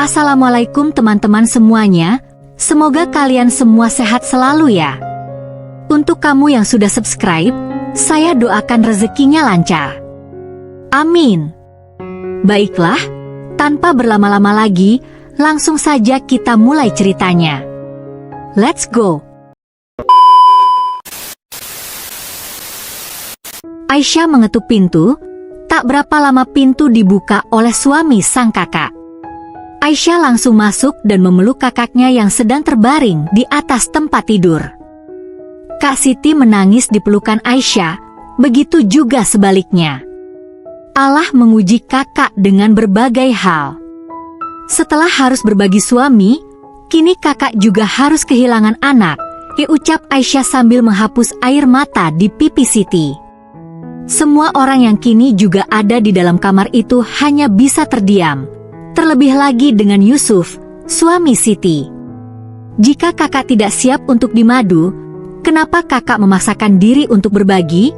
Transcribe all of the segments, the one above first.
Assalamualaikum teman-teman semuanya, semoga kalian semua sehat selalu ya. Untuk kamu yang sudah subscribe, saya doakan rezekinya lancar. Amin. Baiklah, tanpa berlama-lama lagi, langsung saja kita mulai ceritanya. Let's go. Aisyah mengetuk pintu, tak berapa lama pintu dibuka oleh suami sang kakak. Aisyah langsung masuk dan memeluk kakaknya yang sedang terbaring di atas tempat tidur. Kak Siti menangis di pelukan Aisyah, begitu juga sebaliknya. Allah menguji kakak dengan berbagai hal. Setelah harus berbagi suami, kini kakak juga harus kehilangan anak, ucap Aisyah sambil menghapus air mata di pipi Siti. Semua orang yang kini juga ada di dalam kamar itu hanya bisa terdiam. Terlebih lagi dengan Yusuf, suami Siti. Jika kakak tidak siap untuk dimadu, kenapa kakak memaksakan diri untuk berbagi?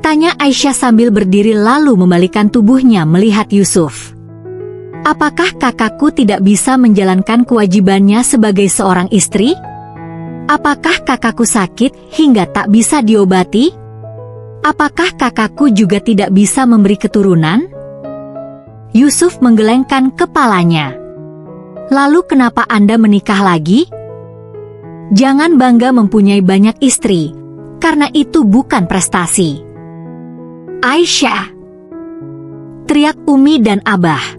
Tanya Aisyah sambil berdiri lalu membalikkan tubuhnya melihat Yusuf. Apakah kakakku tidak bisa menjalankan kewajibannya sebagai seorang istri? Apakah kakakku sakit hingga tak bisa diobati? Apakah kakakku juga tidak bisa memberi keturunan? Yusuf menggelengkan kepalanya. Lalu kenapa Anda menikah lagi? Jangan bangga mempunyai banyak istri, karena itu bukan prestasi. Aisyah, teriak Umi dan Abah.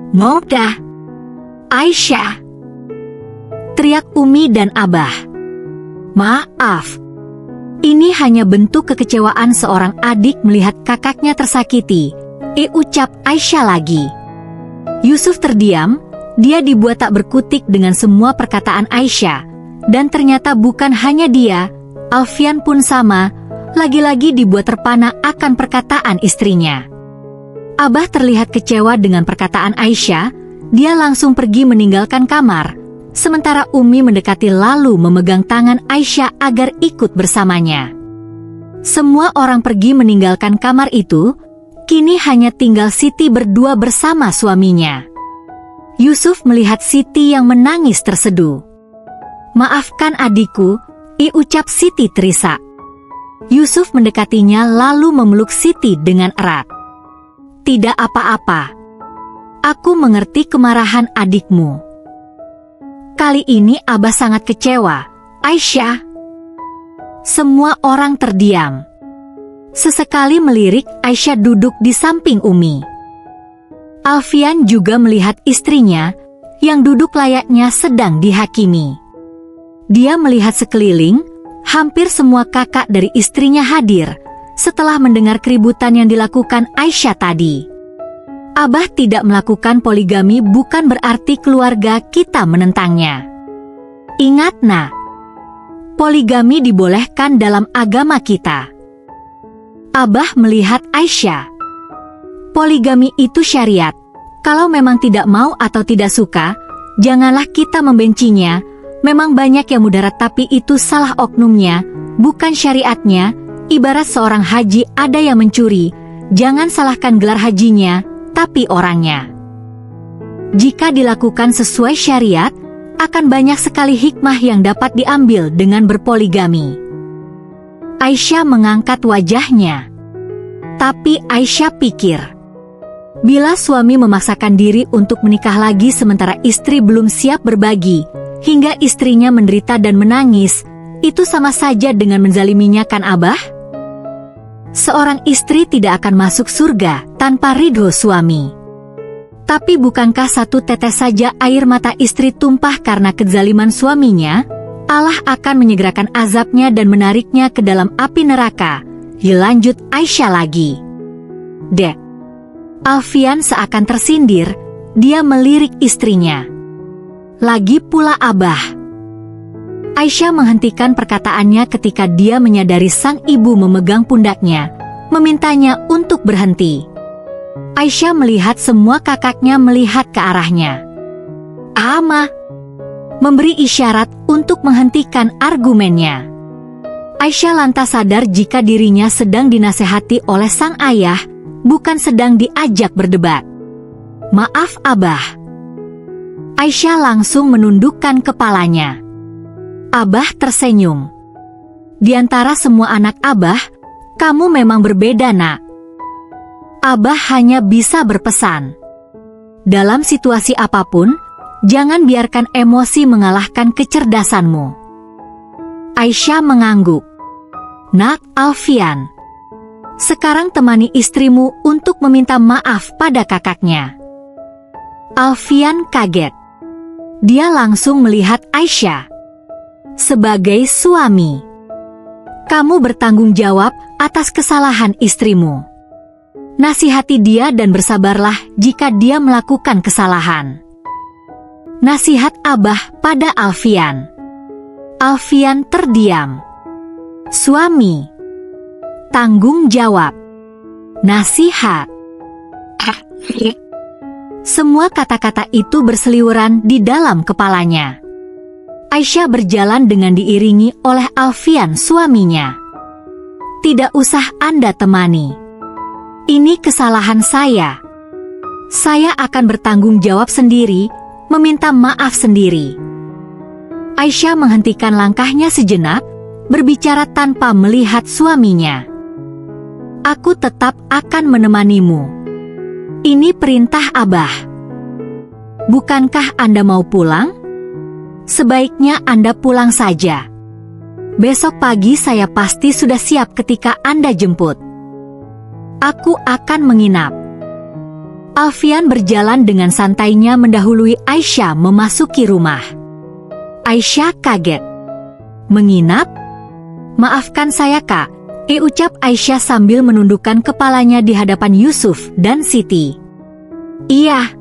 Ngodah. Aisyah, teriak Umi dan Abah. Maaf. Ini hanya bentuk kekecewaan seorang adik melihat kakaknya tersakiti, ucap Aisyah lagi. Yusuf terdiam, dia dibuat tak berkutik dengan semua perkataan Aisyah. Dan ternyata bukan hanya dia, Alfian pun sama, lagi-lagi dibuat terpana akan perkataan istrinya. Abah terlihat kecewa dengan perkataan Aisyah, dia langsung pergi meninggalkan kamar, sementara Umi mendekati lalu memegang tangan Aisyah agar ikut bersamanya. Semua orang pergi meninggalkan kamar itu, kini hanya tinggal Siti berdua bersama suaminya. Yusuf melihat Siti yang menangis terseduh. Maafkan adikku, ucap Siti terisak. Yusuf mendekatinya lalu memeluk Siti dengan erat. Tidak apa-apa. Aku mengerti kemarahan adikmu. Kali ini Abah sangat kecewa, Aisyah. Semua orang terdiam. Sesekali melirik Aisyah duduk di samping Umi. Alfian juga melihat istrinya, yang duduk layaknya sedang dihakimi. Dia melihat sekeliling, hampir semua kakak dari istrinya hadir, setelah mendengar keributan yang dilakukan Aisyah tadi. Abah tidak melakukan poligami bukan berarti keluarga kita menentangnya. Ingat nak, poligami dibolehkan dalam agama kita. Abah melihat Aisyah. Poligami itu syariat. Kalau memang tidak mau atau tidak suka, janganlah kita membencinya. Memang banyak yang mudarat tapi itu salah oknumnya, bukan syariatnya. Ibarat seorang haji ada yang mencuri, jangan salahkan gelar hajinya, tapi orangnya. Jika dilakukan sesuai syariat, akan banyak sekali hikmah yang dapat diambil dengan berpoligami. Aisyah mengangkat wajahnya. Tapi Aisyah pikir, bila suami memaksakan diri untuk menikah lagi sementara istri belum siap berbagi, hingga istrinya menderita dan menangis, itu sama saja dengan menzaliminya kan Abah? Seorang istri tidak akan masuk surga tanpa ridho suami. Tapi bukankah satu tetes saja air mata istri tumpah karena kezaliman suaminya, Allah akan menyegerakan azabnya dan menariknya ke dalam api neraka. Lanjut Aisyah lagi. Dek. Alfian seakan tersindir, dia melirik istrinya. Lagi pula Abah. Aisyah menghentikan perkataannya ketika dia menyadari sang ibu memegang pundaknya, memintanya untuk berhenti. Aisyah melihat semua kakaknya melihat ke arahnya. Ama memberi isyarat untuk menghentikan argumennya. Aisyah lantas sadar jika dirinya sedang dinasehati oleh sang ayah, bukan sedang diajak berdebat. Maaf Abah. Aisyah langsung menundukkan kepalanya. Abah tersenyum. Di antara semua anak Abah, kamu memang berbeda, Nak. Abah hanya bisa berpesan. Dalam situasi apapun, jangan biarkan emosi mengalahkan kecerdasanmu. Aisyah mengangguk. Nak, Alfian, sekarang temani istrimu untuk meminta maaf pada kakaknya. Alfian kaget. Dia langsung melihat Aisyah. Sebagai suami, kamu bertanggung jawab atas kesalahan istrimu. Nasihati dia dan bersabarlah jika dia melakukan kesalahan. Nasihat Abah pada Alfian. Alfian terdiam. Suami, tanggung jawab, nasihat. Semua kata-kata itu berseliweran di dalam kepalanya. Aisyah berjalan dengan diiringi oleh Alfian suaminya. Tidak usah Anda temani. Ini kesalahan saya. Saya akan bertanggung jawab sendiri, meminta maaf sendiri. Aisyah menghentikan langkahnya sejenak, berbicara tanpa melihat suaminya. Aku tetap akan menemanimu. Ini perintah Abah. Bukankah Anda mau pulang? Sebaiknya Anda pulang saja. Besok pagi saya pasti sudah siap ketika Anda jemput. Aku akan menginap. Alfian berjalan dengan santainya mendahului Aisyah memasuki rumah. Aisyah kaget. Menginap? Maafkan saya, Kak, ucap Aisyah sambil menundukkan kepalanya di hadapan Yusuf dan Siti. Iya.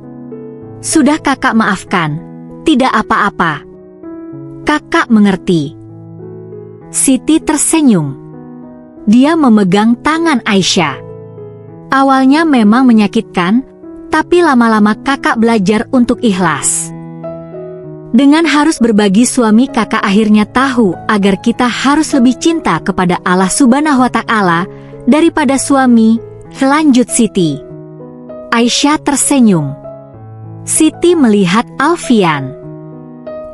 Sudah Kakak maafkan. Tidak apa-apa. Kakak mengerti. Siti tersenyum. Dia memegang tangan Aisyah. Awalnya memang menyakitkan, tapi lama-lama kakak belajar untuk ikhlas. Dengan harus berbagi suami, kakak akhirnya tahu agar kita harus lebih cinta kepada Allah Subhanahu wa Ta'ala daripada suami, lanjut Siti. Aisyah tersenyum. Siti melihat Alfian.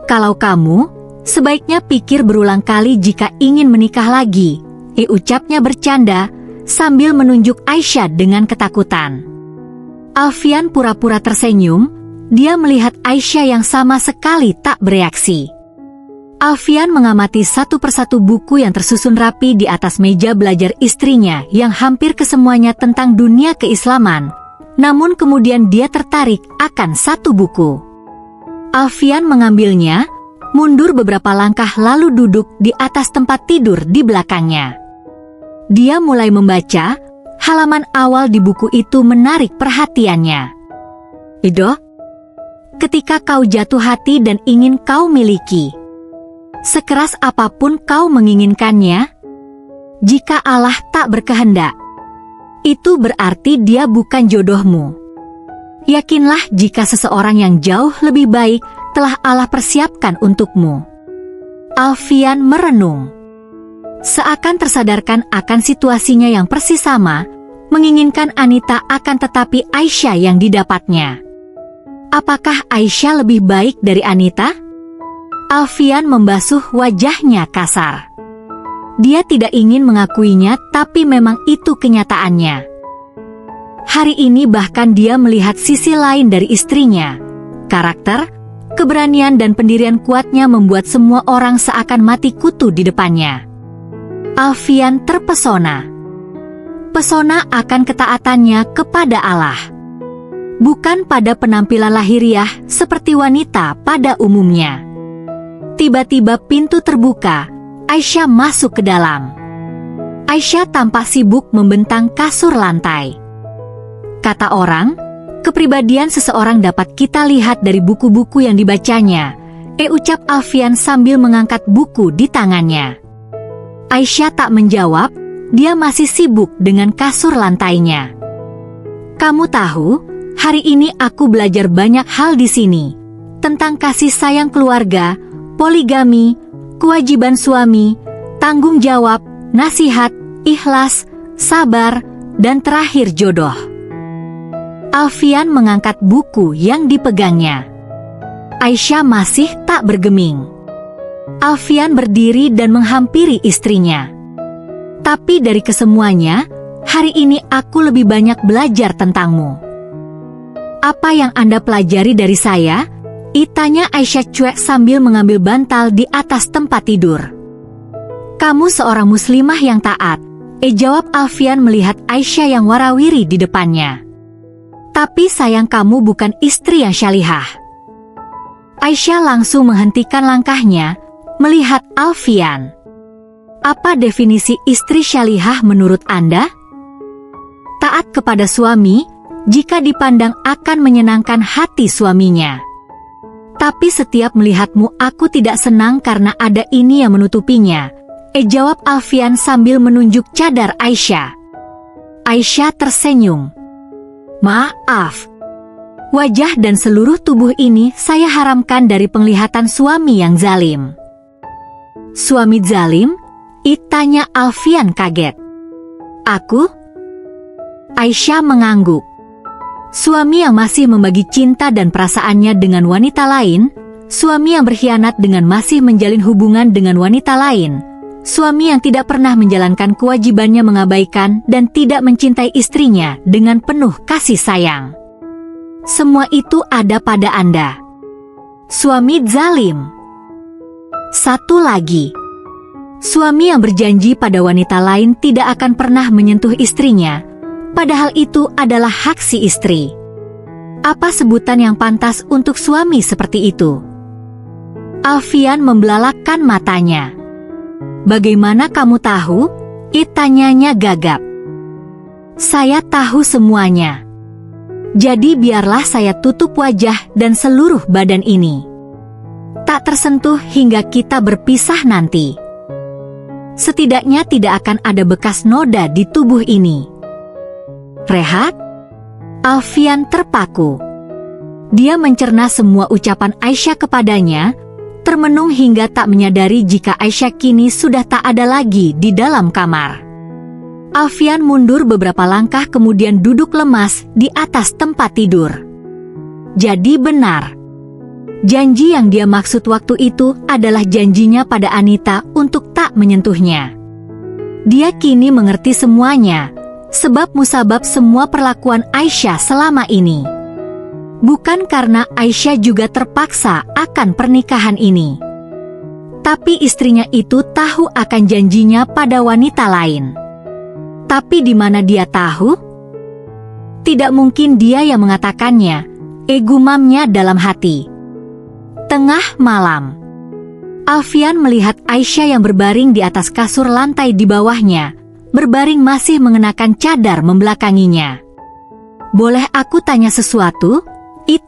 Kalau kamu, sebaiknya pikir berulang kali jika ingin menikah lagi, ucapnya bercanda sambil menunjuk Aisyah dengan ketakutan. Alfian pura-pura tersenyum, dia melihat Aisyah yang sama sekali tak bereaksi. Alfian mengamati satu persatu buku yang tersusun rapi di atas meja belajar istrinya yang hampir kesemuanya tentang dunia keislaman, namun kemudian dia tertarik akan satu buku. Alfian mengambilnya, mundur beberapa langkah lalu duduk di atas tempat tidur di belakangnya. Dia mulai membaca, halaman awal di buku itu menarik perhatiannya. Ido, ketika kau jatuh hati dan ingin kau miliki, sekeras apapun kau menginginkannya, jika Allah tak berkehendak, itu berarti dia bukan jodohmu. Yakinlah jika seseorang yang jauh lebih baik telah Allah persiapkan untukmu. Alfian merenung. Seakan tersadarkan akan situasinya yang persis sama, menginginkan Anita akan tetapi Aisyah yang didapatnya. Apakah Aisyah lebih baik dari Anita? Alfian membasuh wajahnya kasar. Dia tidak ingin mengakuinya, tapi memang itu kenyataannya. Hari ini bahkan dia melihat sisi lain dari istrinya. Karakter, keberanian dan pendirian kuatnya membuat semua orang seakan mati kutu di depannya. Alfian terpesona. Pesona akan ketaatannya kepada Allah, bukan pada penampilan lahiriah seperti wanita pada umumnya. Tiba-tiba pintu terbuka, Aisyah masuk ke dalam. Aisyah tampak sibuk membentang kasur lantai. Kata orang, kepribadian seseorang dapat kita lihat dari buku-buku yang dibacanya, ucap Alfian sambil mengangkat buku di tangannya. Aisyah tak menjawab, dia masih sibuk dengan kasur lantainya. Kamu tahu, hari ini aku belajar banyak hal di sini, tentang kasih sayang keluarga, poligami, kewajiban suami, tanggung jawab, nasihat, ikhlas, sabar, dan terakhir jodoh. Alfian mengangkat buku yang dipegangnya. Aisyah masih tak bergeming. Alfian berdiri dan menghampiri istrinya. Tapi dari kesemuanya, hari ini aku lebih banyak belajar tentangmu. Apa yang Anda pelajari dari saya? Tanya Aisyah cuek sambil mengambil bantal di atas tempat tidur. Kamu seorang muslimah yang taat, jawab Alfian melihat Aisyah yang warawiri di depannya. Tapi sayang kamu bukan istri yang syalihah. Aisyah langsung menghentikan langkahnya, melihat Alfian. Apa definisi istri syalihah menurut Anda? Taat kepada suami, jika dipandang akan menyenangkan hati suaminya. Tapi setiap melihatmu aku tidak senang karena ada ini yang menutupinya, jawab Alfian sambil menunjuk cadar Aisyah. Aisyah tersenyum. Maaf. Wajah dan seluruh tubuh ini saya haramkan dari penglihatan suami yang zalim. Suami zalim? Tanya Alfian kaget. Aku? Aisyah mengangguk. Suami yang masih membagi cinta dan perasaannya dengan wanita lain, suami yang berkhianat dengan masih menjalin hubungan dengan wanita lain, suami yang tidak pernah menjalankan kewajibannya mengabaikan dan tidak mencintai istrinya dengan penuh kasih sayang. Semua itu ada pada Anda. Suami zalim. Satu lagi. Suami yang berjanji pada wanita lain tidak akan pernah menyentuh istrinya, padahal itu adalah hak si istri. Apa sebutan yang pantas untuk suami seperti itu? Alfian membelalakkan matanya. Bagaimana kamu tahu? Tanyanya gagap. Saya tahu semuanya. Jadi biarlah saya tutup wajah dan seluruh badan ini. Tak tersentuh hingga kita berpisah nanti. Setidaknya tidak akan ada bekas noda di tubuh ini. Rehat? Alfian terpaku. Dia mencerna semua ucapan Aisyah kepadanya, termenung hingga tak menyadari jika Aisyah kini sudah tak ada lagi di dalam kamar. Alfian mundur beberapa langkah kemudian duduk lemas di atas tempat tidur. Jadi benar. Janji yang dia maksud waktu itu adalah janjinya pada Anita untuk tak menyentuhnya. Dia kini mengerti semuanya, sebab musabab semua perlakuan Aisyah selama ini. Bukan karena Aisyah juga terpaksa akan pernikahan ini. Tapi istrinya itu tahu akan janjinya pada wanita lain. Tapi di mana dia tahu? Tidak mungkin dia yang mengatakannya, gumamnya dalam hati. Tengah malam. Alfian melihat Aisyah yang berbaring di atas kasur lantai di bawahnya, berbaring masih mengenakan cadar membelakanginya. Boleh aku tanya sesuatu?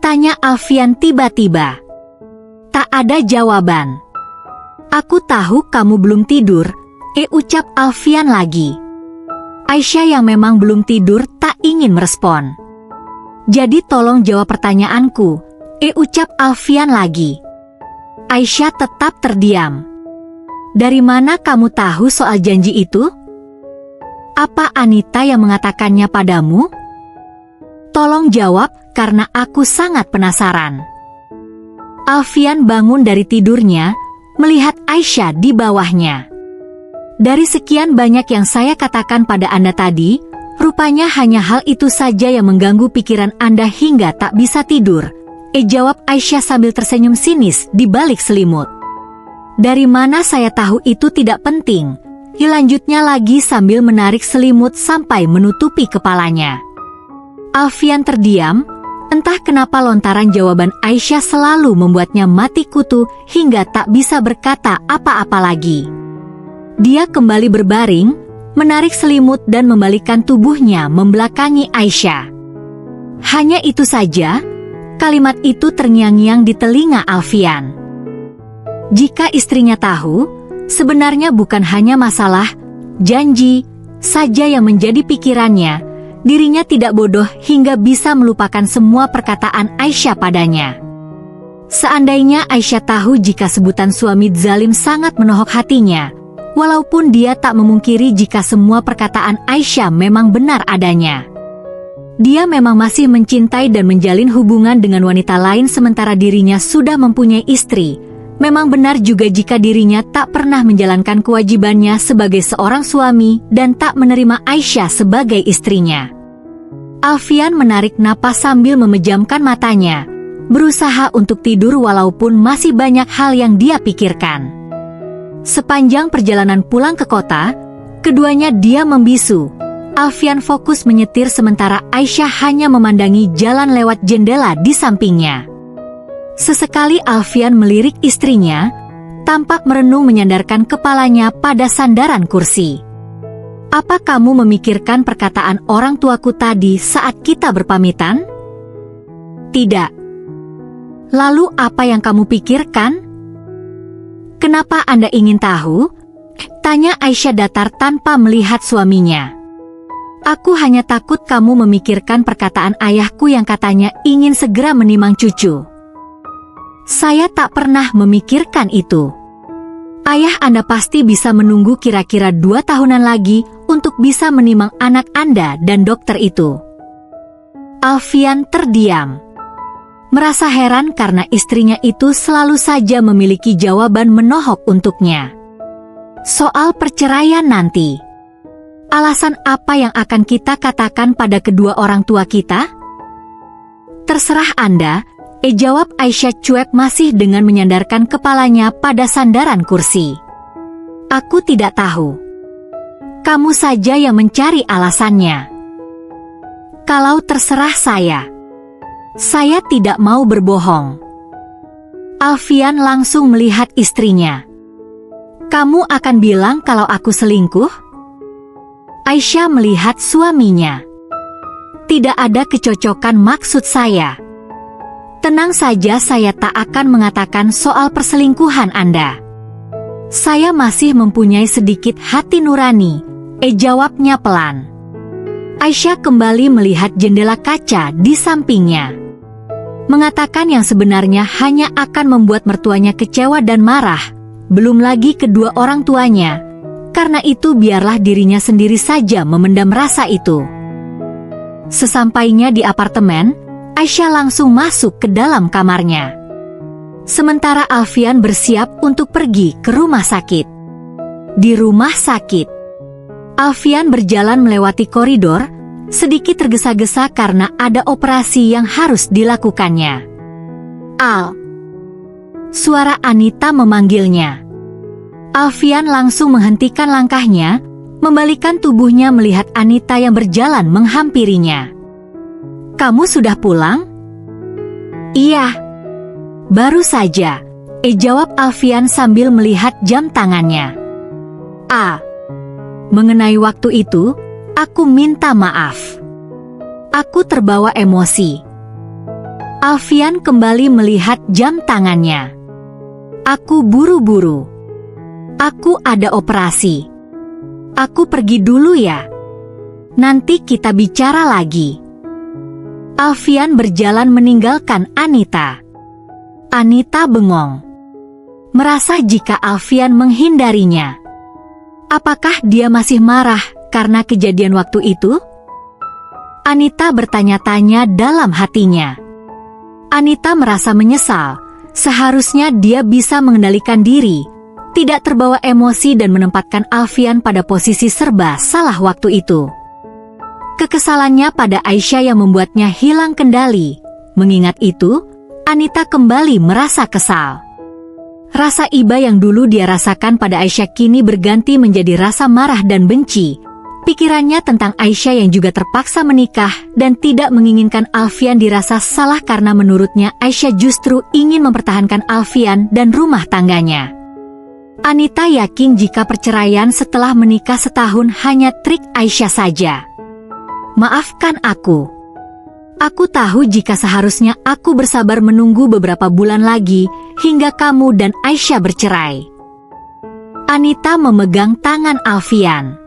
Tanya Alfian tiba-tiba. Tak ada jawaban. Aku tahu kamu belum tidur, ucap Alfian lagi. Aisyah yang memang belum tidur tak ingin merespon. Jadi tolong jawab pertanyaanku, ucap Alfian lagi. Aisyah tetap terdiam. Dari mana kamu tahu soal janji itu? Apa Anita yang mengatakannya padamu? Tolong jawab karena aku sangat penasaran. Alfian bangun dari tidurnya, melihat Aisyah di bawahnya. Dari sekian banyak yang saya katakan pada Anda tadi, rupanya hanya hal itu saja yang mengganggu pikiran Anda hingga tak bisa tidur, jawab Aisyah sambil tersenyum sinis di balik selimut. Dari mana saya tahu itu tidak penting, lanjutnya lagi sambil menarik selimut sampai menutupi kepalanya. Alfian terdiam, entah kenapa lontaran jawaban Aisyah selalu membuatnya mati kutu hingga tak bisa berkata apa-apa lagi. Dia kembali berbaring, menarik selimut dan membalikkan tubuhnya membelakangi Aisyah. Hanya itu saja, kalimat itu terngiang-ngiang di telinga Alfian. Jika istrinya tahu, sebenarnya bukan hanya masalah janji saja yang menjadi pikirannya, dirinya tidak bodoh hingga bisa melupakan semua perkataan Aisyah padanya. Seandainya Aisyah tahu jika sebutan suami zalim sangat menohok hatinya, walaupun dia tak memungkiri jika semua perkataan Aisyah memang benar adanya. Dia memang masih mencintai dan menjalin hubungan dengan wanita lain sementara dirinya sudah mempunyai istri. Memang benar juga jika dirinya tak pernah menjalankan kewajibannya sebagai seorang suami dan tak menerima Aisyah sebagai istrinya. Alfian menarik napas sambil memejamkan matanya, berusaha untuk tidur walaupun masih banyak hal yang dia pikirkan. Sepanjang perjalanan pulang ke kota, keduanya diam membisu. Alfian fokus menyetir sementara Aisyah hanya memandangi jalan lewat jendela di sampingnya. Sesekali Alfian melirik istrinya, tampak merenung menyandarkan kepalanya pada sandaran kursi. "Apa kamu memikirkan perkataan orang tuaku tadi saat kita berpamitan?" "Tidak." "Lalu apa yang kamu pikirkan?" "Kenapa Anda ingin tahu?" tanya Aisyah datar tanpa melihat suaminya. "Aku hanya takut kamu memikirkan perkataan ayahku yang katanya ingin segera menimang cucu." "Saya tak pernah memikirkan itu. Ayah Anda pasti bisa menunggu kira-kira 2 tahunan lagi untuk bisa menimang anak Anda dan dokter itu." Alfian terdiam. Merasa heran karena istrinya itu selalu saja memiliki jawaban menohok untuknya. Soal perceraian nanti. Alasan apa yang akan kita katakan pada kedua orang tua kita? "Terserah Anda," jawab Aisyah cuek masih dengan menyandarkan kepalanya pada sandaran kursi. "Aku tidak tahu. Kamu saja yang mencari alasannya." "Kalau terserah saya tidak mau berbohong." Alfian langsung melihat istrinya. "Kamu akan bilang kalau aku selingkuh?" Aisyah melihat suaminya. "Tidak ada kecocokan maksud saya. Tenang saja, saya tak akan mengatakan soal perselingkuhan Anda. Saya masih mempunyai sedikit hati nurani," jawabnya pelan. Aisyah kembali melihat jendela kaca di sampingnya. Mengatakan yang sebenarnya hanya akan membuat mertuanya kecewa dan marah, belum lagi kedua orang tuanya. Karena itu biarlah dirinya sendiri saja memendam rasa itu. Sesampainya di apartemen, Aisyah langsung masuk ke dalam kamarnya. Sementara Alfian bersiap untuk pergi ke rumah sakit. Di rumah sakit, Alfian berjalan melewati koridor, sedikit tergesa-gesa karena ada operasi yang harus dilakukannya. "Al." Suara Anita memanggilnya. Alfian langsung menghentikan langkahnya, membalikkan tubuhnya melihat Anita yang berjalan menghampirinya. "Kamu sudah pulang?" "Iya. Baru saja," jawab Alfian sambil melihat jam tangannya. Mengenai waktu itu, aku minta maaf. Aku terbawa emosi." Alfian kembali melihat jam tangannya. "Aku buru-buru. Aku ada operasi. Aku pergi dulu ya. Nanti kita bicara lagi." Alfian berjalan meninggalkan Anita. Anita bengong. Merasa jika Alfian menghindarinya. Apakah dia masih marah karena kejadian waktu itu? Anita bertanya-tanya dalam hatinya. Anita merasa menyesal. Seharusnya dia bisa mengendalikan diri, tidak terbawa emosi dan menempatkan Alfian pada posisi serba salah waktu itu. Kekesalannya pada Aisyah yang membuatnya hilang kendali. Mengingat itu, Anita kembali merasa kesal. Rasa iba yang dulu dia rasakan pada Aisyah kini berganti menjadi rasa marah dan benci. Pikirannya tentang Aisyah yang juga terpaksa menikah dan tidak menginginkan Alfian dirasa salah karena menurutnya Aisyah justru ingin mempertahankan Alfian dan rumah tangganya. Anita yakin jika perceraian setelah menikah setahun hanya trik Aisyah saja. "Maafkan aku. Aku tahu jika seharusnya aku bersabar menunggu beberapa bulan lagi hingga kamu dan Aisyah bercerai." Anita memegang tangan Alfian.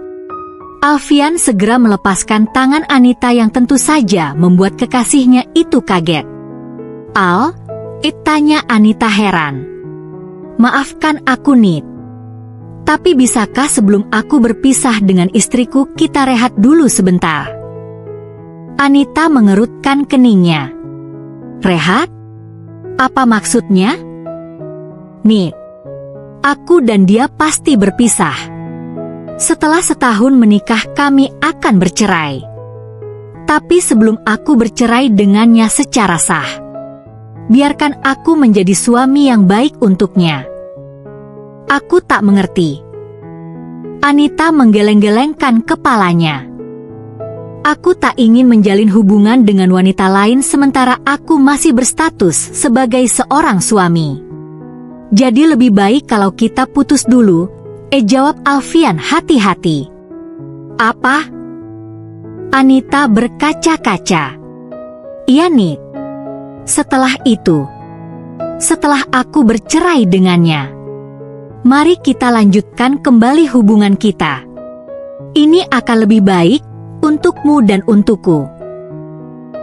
Alfian segera melepaskan tangan Anita yang tentu saja membuat kekasihnya itu kaget. "Al?" tanya Anita heran. "Maafkan aku, Nit. Tapi bisakah sebelum aku berpisah dengan istriku kita rehat dulu sebentar?" Anita mengerutkan keningnya. Rehat? Apa maksudnya? Nih, aku dan dia pasti berpisah. Setelah setahun menikah kami akan bercerai. Tapi sebelum aku bercerai dengannya secara sah, biarkan aku menjadi suami yang baik untuknya. Aku tak mengerti. Anita menggeleng-gelengkan kepalanya. Aku tak ingin menjalin hubungan dengan wanita lain sementara aku masih berstatus sebagai seorang suami. Jadi lebih baik kalau kita putus dulu, jawab Alfian hati-hati. Apa? Anita berkaca-kaca. Iya nih. Setelah itu, setelah aku bercerai dengannya, mari kita lanjutkan kembali hubungan kita. Ini akan lebih baik untukmu dan untukku.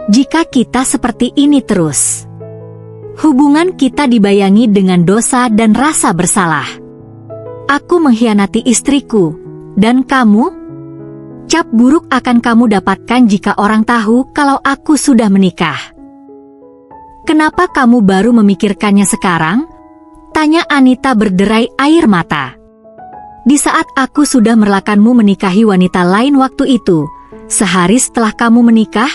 Jika kita seperti ini terus, hubungan kita dibayangi dengan dosa dan rasa bersalah. Aku mengkhianati istriku, dan kamu? Cap buruk akan kamu dapatkan jika orang tahu kalau aku sudah menikah. Kenapa kamu baru memikirkannya sekarang? Tanya Anita berderai air mata. Di saat aku sudah merelakanmu menikahi wanita lain waktu itu, sehari setelah kamu menikah,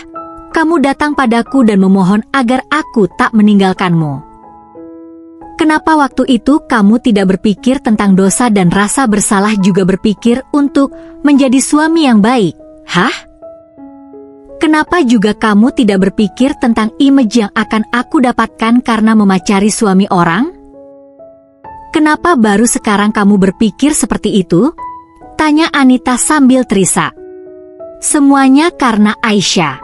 kamu datang padaku dan memohon agar aku tak meninggalkanmu. Kenapa waktu itu kamu tidak berpikir tentang dosa dan rasa bersalah juga berpikir untuk menjadi suami yang baik? Hah? Kenapa juga kamu tidak berpikir tentang image yang akan aku dapatkan karena memacari suami orang? Kenapa baru sekarang kamu berpikir seperti itu? Tanya Anita sambil terisak. Semuanya karena Aisyah.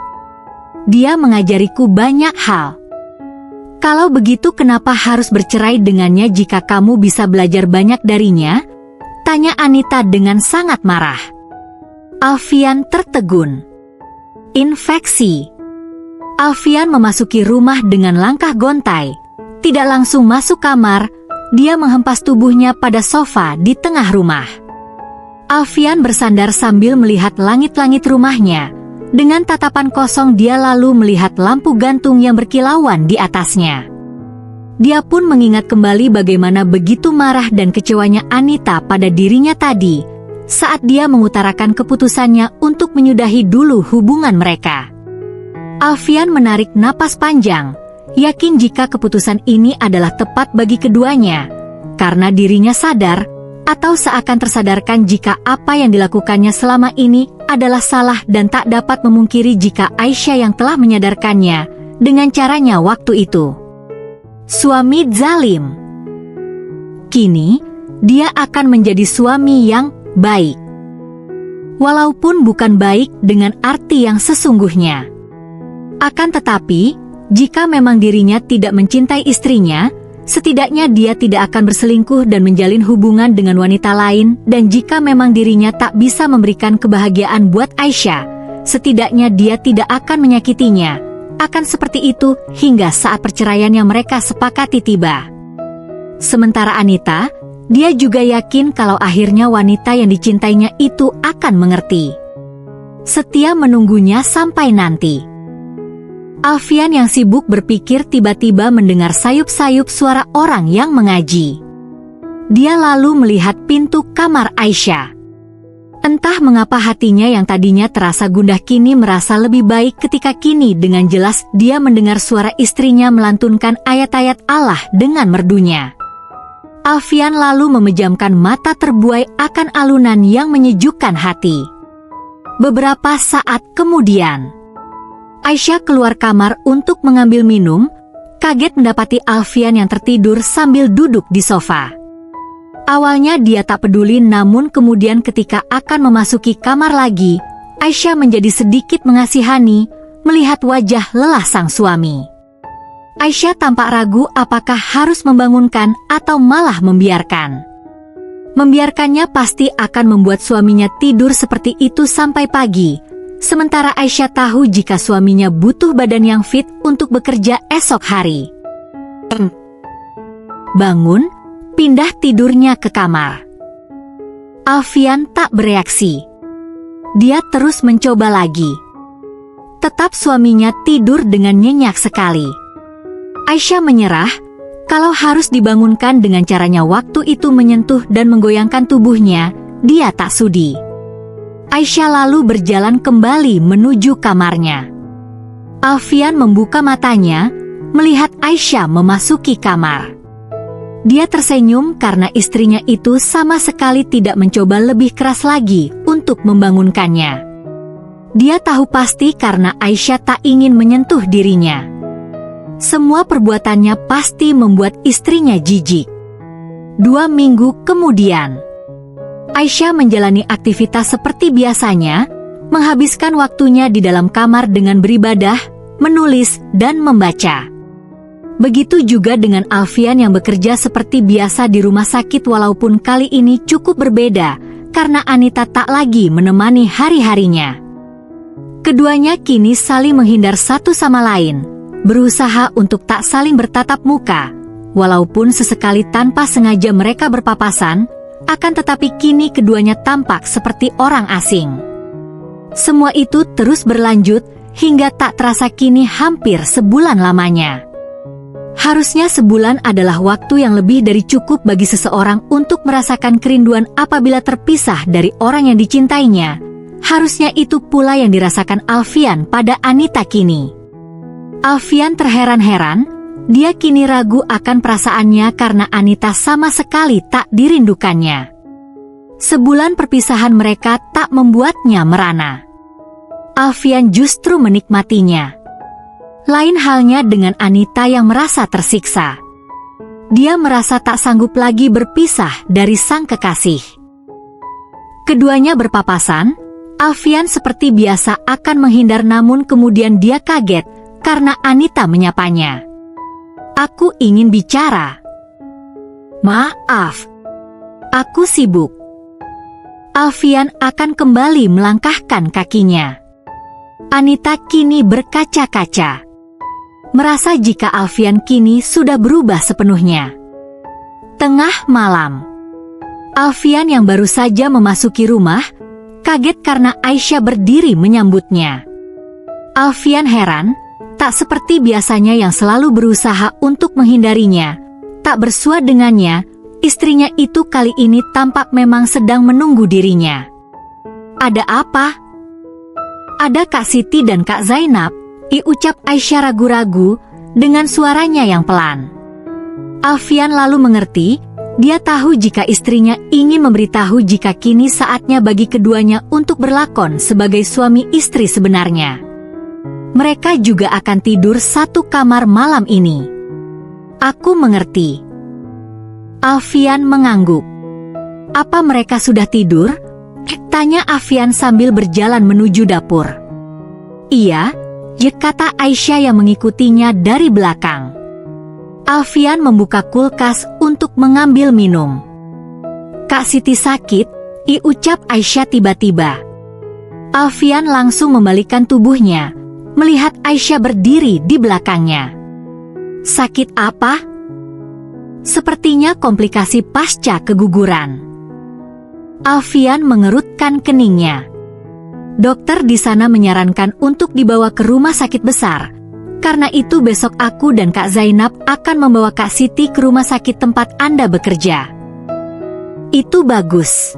Dia mengajariku banyak hal. Kalau begitu kenapa harus bercerai dengannya jika kamu bisa belajar banyak darinya? Tanya Anita dengan sangat marah. Alfian tertegun. Infeksi. Alfian memasuki rumah dengan langkah gontai. Tidak langsung masuk kamar, dia menghempas tubuhnya pada sofa di tengah rumah. Alfian bersandar sambil melihat langit-langit rumahnya. Dengan tatapan kosong dia lalu melihat lampu gantung yang berkilauan di atasnya. Dia pun mengingat kembali bagaimana begitu marah dan kecewanya Anita pada dirinya tadi, saat dia mengutarakan keputusannya untuk menyudahi dulu hubungan mereka. Alfian menarik napas panjang, yakin jika keputusan ini adalah tepat bagi keduanya, karena dirinya sadar, atau seakan tersadarkan jika apa yang dilakukannya selama ini adalah salah dan tak dapat memungkiri jika Aisyah yang telah menyadarkannya dengan caranya waktu itu. Suami zalim. Kini, dia akan menjadi suami yang baik. Walaupun bukan baik dengan arti yang sesungguhnya. Akan tetapi, jika memang dirinya tidak mencintai istrinya, setidaknya dia tidak akan berselingkuh dan menjalin hubungan dengan wanita lain, dan jika memang dirinya tak bisa memberikan kebahagiaan buat Aisyah, setidaknya dia tidak akan menyakitinya. Akan seperti itu hingga saat perceraian yang mereka sepakati tiba. Sementara Anita, dia juga yakin kalau akhirnya wanita yang dicintainya itu akan mengerti. Setia menunggunya sampai nanti. Alfian yang sibuk berpikir tiba-tiba mendengar sayup-sayup suara orang yang mengaji. Dia lalu melihat pintu kamar Aisyah. Entah mengapa hatinya yang tadinya terasa gundah kini merasa lebih baik ketika kini dengan jelas dia mendengar suara istrinya melantunkan ayat-ayat Allah dengan merdunya. Alfian lalu memejamkan mata terbuai akan alunan yang menyejukkan hati. Beberapa saat kemudian, Aisyah keluar kamar untuk mengambil minum, kaget mendapati Alfian yang tertidur sambil duduk di sofa. Awalnya dia tak peduli, namun kemudian ketika akan memasuki kamar lagi, Aisyah menjadi sedikit mengasihani melihat wajah lelah sang suami. Aisyah tampak ragu apakah harus membangunkan atau malah membiarkan. Membiarkannya pasti akan membuat suaminya tidur seperti itu sampai pagi. Sementara Aisyah tahu jika suaminya butuh badan yang fit untuk bekerja esok hari. Bangun, pindah tidurnya ke kamar. Alfian tak bereaksi. Dia terus mencoba lagi. menatap suaminya tidur dengan nyenyak sekali. Aisyah menyerah. Kalau harus dibangunkan dengan caranya waktu itu menyentuh dan menggoyangkan tubuhnya, dia tak sudi. Aisyah lalu berjalan kembali menuju kamarnya. Alfian membuka matanya, melihat Aisyah memasuki kamar. Dia tersenyum karena istrinya itu sama sekali tidak mencoba lebih keras lagi untuk membangunkannya. Dia tahu pasti karena Aisyah tak ingin menyentuh dirinya. Semua perbuatannya pasti membuat istrinya jijik. 2 minggu kemudian, Aisyah menjalani aktivitas seperti biasanya, menghabiskan waktunya di dalam kamar dengan beribadah, menulis, dan membaca. Begitu juga dengan Alfian yang bekerja seperti biasa di rumah sakit walaupun kali ini cukup berbeda, karena Anita tak lagi menemani hari-harinya. Keduanya kini saling menghindar satu sama lain, berusaha untuk tak saling bertatap muka, walaupun sesekali tanpa sengaja mereka berpapasan, akan tetapi kini keduanya tampak seperti orang asing. Semua itu terus berlanjut, hingga tak terasa kini hampir sebulan lamanya. Harusnya sebulan adalah waktu yang lebih dari cukup bagi seseorang untuk merasakan kerinduan apabila terpisah dari orang yang dicintainya. Harusnya itu pula yang dirasakan Alfian pada Anita kini. Alfian terheran-heran, dia kini ragu akan perasaannya karena Anita sama sekali tak dirindukannya. Sebulan perpisahan mereka tak membuatnya merana. Alfian justru menikmatinya. Lain halnya dengan Anita yang merasa tersiksa. Dia merasa tak sanggup lagi berpisah dari sang kekasih. Keduanya berpapasan, Alfian seperti biasa akan menghindar namun kemudian dia kaget karena Anita menyapanya. "Aku ingin bicara." "Maaf, aku sibuk." Alfian akan kembali melangkahkan kakinya. Anita kini berkaca-kaca, merasa jika Alfian kini sudah berubah sepenuhnya. Tengah malam, Alfian yang baru saja memasuki rumah, kaget karena Aisyah berdiri menyambutnya. Alfian heran, tak seperti biasanya yang selalu berusaha untuk menghindarinya, tak bersua dengannya, istrinya itu kali ini tampak memang sedang menunggu dirinya. "Ada apa?" "Ada Kak Siti dan Kak Zainab," ucap Aisyah ragu-ragu dengan suaranya yang pelan. Alfian lalu mengerti, dia tahu jika istrinya ingin memberitahu jika kini saatnya bagi keduanya untuk berlakon sebagai suami istri sebenarnya. Mereka juga akan tidur satu kamar malam ini. "Aku mengerti." Alfian mengangguk. "Apa mereka sudah tidur?" tanya Alfian sambil berjalan menuju dapur. "Iya," kata Aisyah yang mengikutinya dari belakang. Alfian membuka kulkas untuk mengambil minum. "Kak Siti sakit?" ucap Aisyah tiba-tiba. Alfian langsung membalikkan tubuhnya, melihat Aisyah berdiri di belakangnya. "Sakit apa?" "Sepertinya komplikasi pasca keguguran." Alfian mengerutkan keningnya. "Dokter di sana menyarankan untuk dibawa ke rumah sakit besar. Karena itu besok aku dan Kak Zainab akan membawa Kak Siti ke rumah sakit tempat Anda bekerja." "Itu bagus.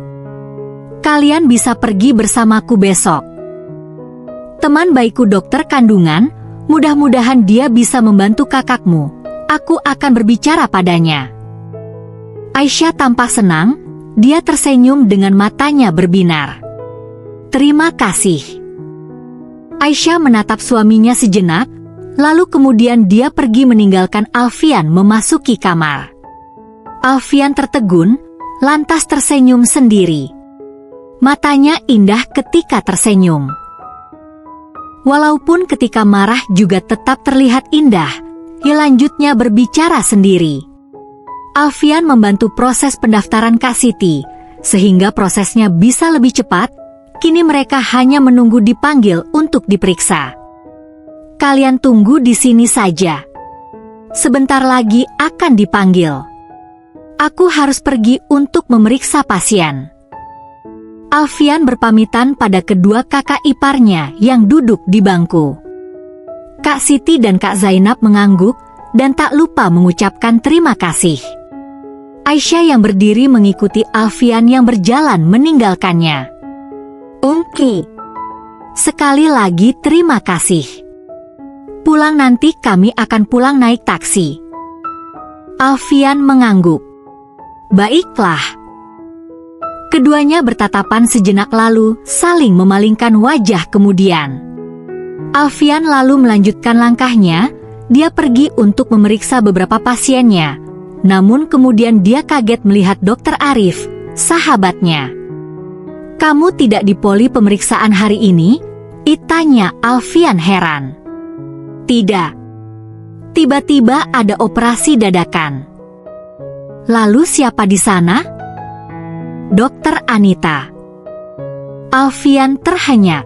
Kalian bisa pergi bersamaku besok. Teman baikku dokter kandungan, mudah-mudahan dia bisa membantu kakakmu. Aku akan berbicara padanya." Aisyah tampak senang, dia tersenyum dengan matanya berbinar. "Terima kasih." Aisyah menatap suaminya sejenak, lalu kemudian dia pergi meninggalkan Alfian memasuki kamar. Alfian tertegun, lantas tersenyum sendiri. Matanya indah ketika tersenyum. Walaupun ketika marah juga tetap terlihat indah, selanjutnya berbicara sendiri. Alfian membantu proses pendaftaran Kak Siti, sehingga prosesnya bisa lebih cepat. Kini mereka hanya menunggu dipanggil untuk diperiksa. "Kalian tunggu di sini saja. Sebentar lagi akan dipanggil. Aku harus pergi untuk memeriksa pasien." Alfian berpamitan pada kedua kakak iparnya yang duduk di bangku. Kak Siti dan Kak Zainab mengangguk dan tak lupa mengucapkan terima kasih. Aisyah yang berdiri mengikuti Alfian yang berjalan meninggalkannya. Oke. Sekali lagi terima kasih. Pulang nanti kami akan pulang naik taksi. Alfian mengangguk. Baiklah. Keduanya bertatapan sejenak lalu saling memalingkan wajah kemudian. Alfian lalu melanjutkan langkahnya, dia pergi untuk memeriksa beberapa pasiennya. Namun kemudian dia kaget melihat Dr. Arif, sahabatnya. Kamu tidak di poli pemeriksaan hari ini? Tanya Alfian heran. Tidak. Tiba-tiba ada operasi dadakan. Lalu siapa di sana? Dokter Anita. Alfian terhenyak.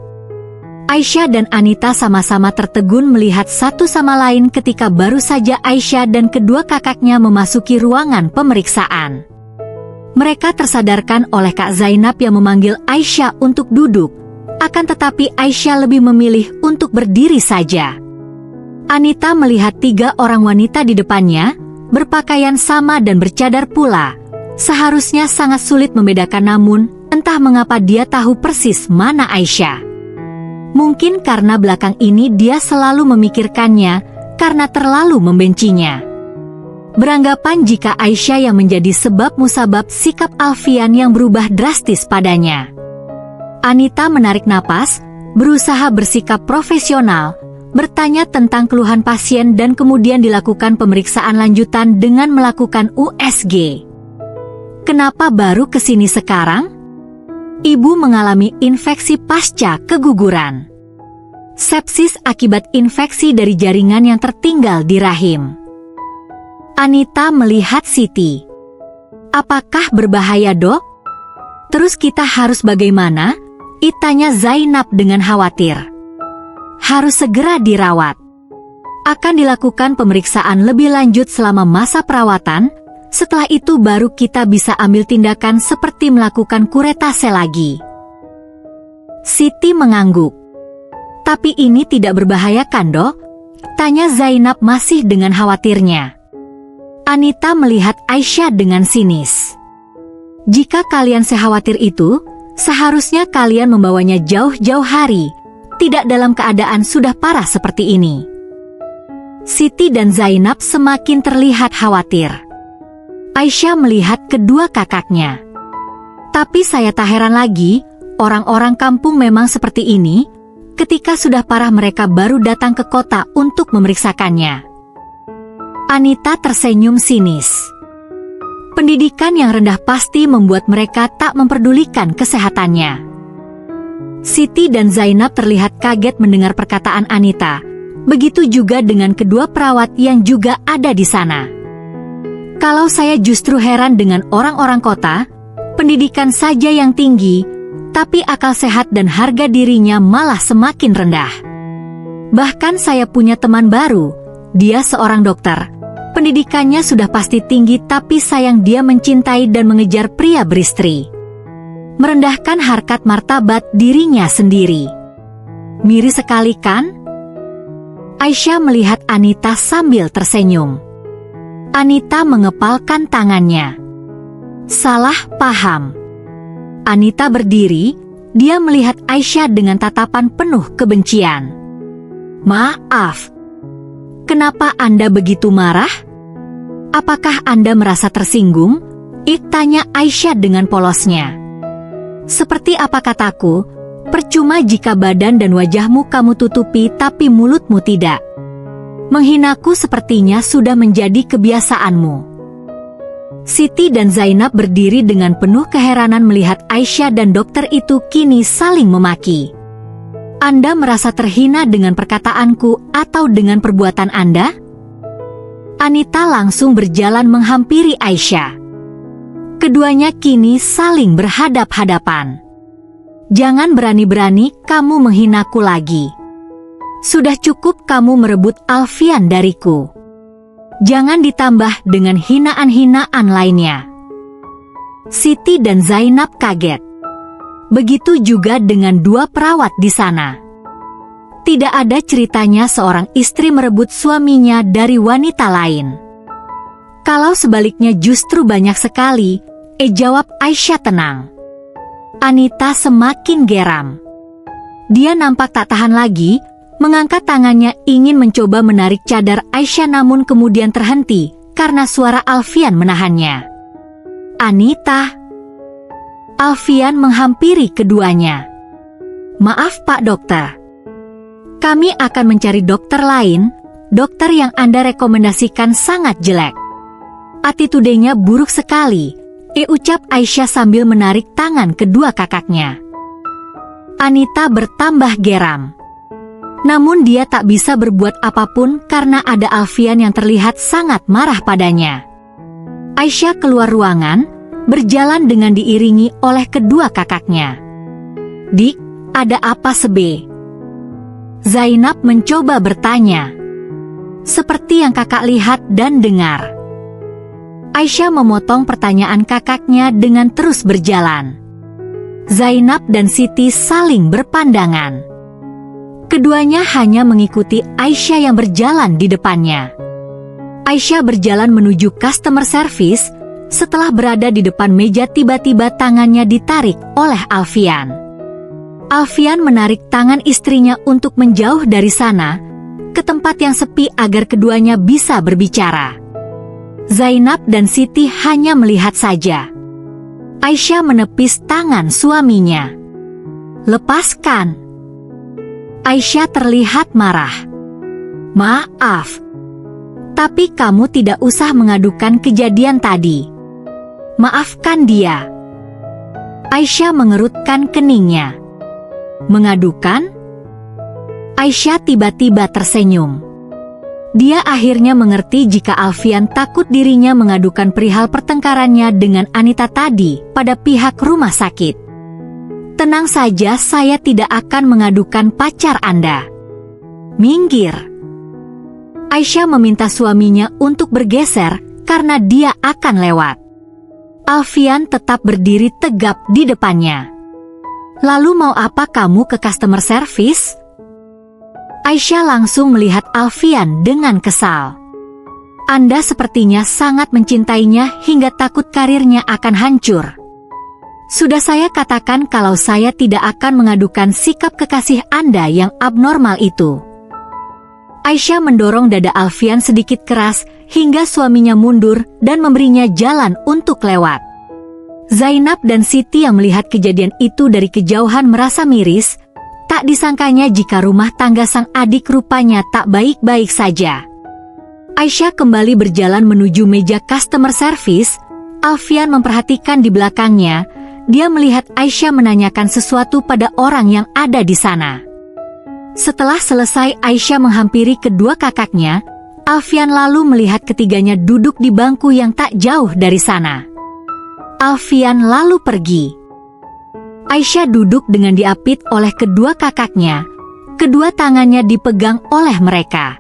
Aisyah dan Anita sama-sama tertegun melihat satu sama lain ketika baru saja Aisyah dan kedua kakaknya memasuki ruangan pemeriksaan. Mereka tersadarkan oleh Kak Zainab yang memanggil Aisyah untuk duduk, akan tetapi Aisyah lebih memilih untuk berdiri saja. Anita melihat 3 orang wanita di depannya, berpakaian sama dan bercadar pula. Seharusnya sangat sulit membedakan, namun entah mengapa dia tahu persis mana Aisyah. Mungkin karena belakang ini dia selalu memikirkannya karena terlalu membencinya. Beranggapan jika Aisyah yang menjadi sebab musabab sikap Alfian yang berubah drastis padanya. Anita menarik napas, berusaha bersikap profesional, bertanya tentang keluhan pasien dan kemudian dilakukan pemeriksaan lanjutan dengan melakukan USG. Kenapa baru kesini sekarang? Ibu mengalami infeksi pasca keguguran. Sepsis akibat infeksi dari jaringan yang tertinggal di rahim. Anita melihat Siti. Apakah berbahaya, Dok? Terus kita harus bagaimana? Tanya Zainab dengan khawatir. Harus segera dirawat. Akan dilakukan pemeriksaan lebih lanjut selama masa perawatan. Setelah itu baru kita bisa ambil tindakan seperti melakukan kuretase lagi. Siti mengangguk. Tapi ini tidak berbahaya kan, Dok? Tanya Zainab masih dengan khawatirnya. Anita melihat Aisyah dengan sinis. Jika kalian sekhawatir itu, seharusnya kalian membawanya jauh-jauh hari, tidak dalam keadaan sudah parah seperti ini. Siti dan Zainab semakin terlihat khawatir. Aisyah melihat kedua kakaknya. Tapi saya tak heran lagi, orang-orang kampung memang seperti ini. Ketika sudah parah mereka baru datang ke kota untuk memeriksakannya. Anita tersenyum sinis. Pendidikan yang rendah pasti membuat mereka tak memperdulikan kesehatannya. Siti dan Zainab terlihat kaget mendengar perkataan Anita. Begitu juga dengan kedua perawat yang juga ada di sana. Kalau saya justru heran dengan orang-orang kota, pendidikan saja yang tinggi, tapi akal sehat dan harga dirinya malah semakin rendah. Bahkan saya punya teman baru, dia seorang dokter. Pendidikannya sudah pasti tinggi tapi sayang dia mencintai dan mengejar pria beristri. Merendahkan harkat martabat dirinya sendiri. Miris sekali kan? Aisyah melihat Anita sambil tersenyum. Anita mengepalkan tangannya. Salah paham. Anita berdiri, dia melihat Aisyah dengan tatapan penuh kebencian. Maaf. Kenapa Anda begitu marah? Apakah Anda merasa tersinggung? Tanya Aisyah dengan polosnya. Seperti apa kataku, percuma jika badan dan wajahmu kamu tutupi tapi mulutmu tidak. Menghinaku sepertinya sudah menjadi kebiasaanmu. Siti dan Zainab berdiri dengan penuh keheranan melihat Aisyah dan dokter itu kini saling memaki. Anda merasa terhina dengan perkataanku atau dengan perbuatan Anda? Anita langsung berjalan menghampiri Aisyah. Keduanya kini saling berhadap-hadapan. Jangan berani-berani kamu menghinaku lagi. Sudah cukup kamu merebut Alfian dariku. Jangan ditambah dengan hinaan-hinaan lainnya. Siti dan Zainab kaget. Begitu juga dengan dua perawat di sana. Tidak ada ceritanya seorang istri merebut suaminya dari wanita lain. Kalau sebaliknya justru banyak sekali, jawab Aisyah tenang. Anita semakin geram. Dia nampak tak tahan lagi, mengangkat tangannya ingin mencoba menarik cadar Aisyah namun kemudian terhenti karena suara Alfian menahannya. Anita. Alfian menghampiri keduanya. Maaf Pak Dokter. Kami akan mencari dokter lain, dokter yang Anda rekomendasikan sangat jelek. Attitude-nya buruk sekali, ucap Aisyah sambil menarik tangan kedua kakaknya. Anita bertambah geram. Namun dia tak bisa berbuat apapun karena ada Alfian yang terlihat sangat marah padanya. Aisyah keluar ruangan, berjalan dengan diiringi oleh kedua kakaknya. Dik, ada apa sebe? Zainab mencoba bertanya. Seperti yang kakak lihat dan dengar. Aisyah memotong pertanyaan kakaknya dengan terus berjalan. Zainab dan Siti saling berpandangan. Keduanya hanya mengikuti Aisyah yang berjalan di depannya. Aisyah berjalan menuju customer service. Setelah berada di depan meja tiba-tiba tangannya ditarik oleh Alfian. Alfian menarik tangan istrinya untuk menjauh dari sana, ke tempat yang sepi agar keduanya bisa berbicara. Zainab dan Siti hanya melihat saja. Aisyah menepis tangan suaminya. Lepaskan. Aisyah terlihat marah. Maaf. Tapi kamu tidak usah mengadukan kejadian tadi. Maafkan dia. Aisyah mengerutkan keningnya. Mengadukan? Aisyah tiba-tiba tersenyum. Dia akhirnya mengerti jika Alfian takut dirinya mengadukan perihal pertengkarannya dengan Anita tadi pada pihak rumah sakit. Tenang saja, saya tidak akan mengadukan pacar Anda. Minggir. Aisyah meminta suaminya untuk bergeser karena dia akan lewat. Alfian tetap berdiri tegap di depannya. Lalu mau apa kamu ke customer service? Aisyah langsung melihat Alfian dengan kesal. Anda sepertinya sangat mencintainya hingga takut karirnya akan hancur. Sudah saya katakan kalau saya tidak akan mengadukan sikap kekasih Anda yang abnormal itu. Aisyah mendorong dada Alfian sedikit keras hingga suaminya mundur dan memberinya jalan untuk lewat. Zainab dan Siti yang melihat kejadian itu dari kejauhan merasa miris. Tak disangkanya jika rumah tangga sang adik rupanya tak baik-baik saja. Aisyah kembali berjalan menuju meja customer service. Alfian memperhatikan di belakangnya. Dia melihat Aisyah menanyakan sesuatu pada orang yang ada di sana. Setelah selesai Aisyah menghampiri kedua kakaknya, Alfian lalu melihat ketiganya duduk di bangku yang tak jauh dari sana. Alfian lalu pergi. Aisyah duduk dengan diapit oleh kedua kakaknya. Kedua tangannya dipegang oleh mereka.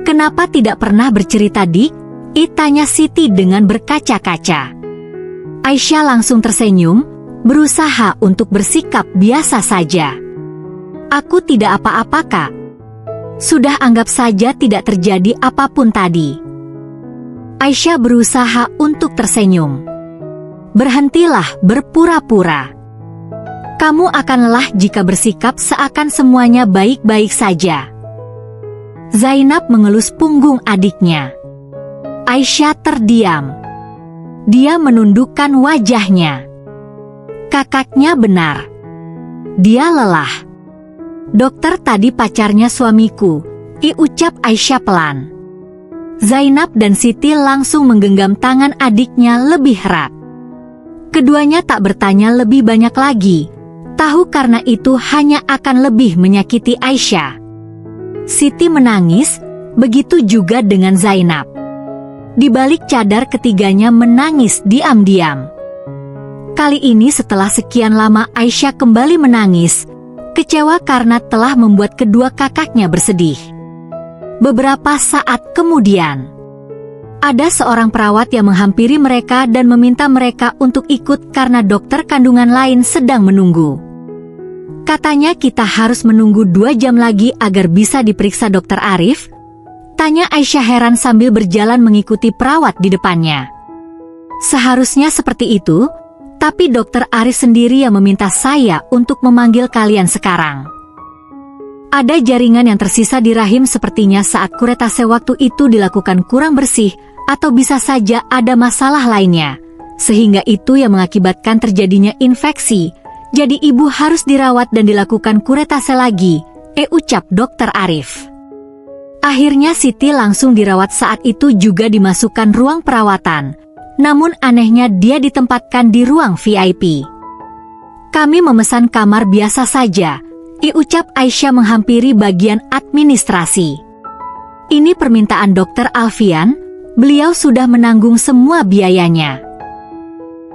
Kenapa tidak pernah bercerita, Dik? Tanya Siti dengan berkaca-kaca. Aisyah langsung tersenyum, berusaha untuk bersikap biasa saja. Aku tidak apa-apa, Kak. Sudah anggap saja tidak terjadi apapun tadi. Aisyah berusaha untuk tersenyum. Berhentilah berpura-pura. Kamu akan lelah jika bersikap seakan semuanya baik-baik saja. Zainab mengelus punggung adiknya. Aisyah terdiam. Dia menundukkan wajahnya. Kakaknya benar. Dia lelah. Dokter tadi pacarnya suamiku, ucap Aisyah pelan. Zainab dan Siti langsung menggenggam tangan adiknya lebih erat. Keduanya tak bertanya lebih banyak lagi, tahu karena itu hanya akan lebih menyakiti Aisyah. Siti menangis, begitu juga dengan Zainab. Di balik cadar ketiganya menangis diam-diam. Kali ini setelah sekian lama Aisyah kembali menangis, kecewa karena telah membuat kedua kakaknya bersedih. Beberapa saat kemudian, ada seorang perawat yang menghampiri mereka dan meminta mereka untuk ikut karena dokter kandungan lain sedang menunggu. Katanya kita harus menunggu 2 jam lagi agar bisa diperiksa Dokter Arif? Tanya Aisyah heran sambil berjalan mengikuti perawat di depannya. Seharusnya seperti itu, tapi Dokter Arif sendiri yang meminta saya untuk memanggil kalian sekarang. Ada jaringan yang tersisa di rahim sepertinya saat kuretase waktu itu dilakukan kurang bersih, atau bisa saja ada masalah lainnya, sehingga itu yang mengakibatkan terjadinya infeksi. Jadi ibu harus dirawat dan dilakukan kuretase lagi, ucap Dokter Arif. Akhirnya Siti langsung dirawat saat itu juga dimasukkan ruang perawatan. Namun anehnya dia ditempatkan di ruang VIP. Kami memesan kamar biasa saja, ucap Aisyah menghampiri bagian administrasi. Ini permintaan Dokter Alfian, beliau sudah menanggung semua biayanya.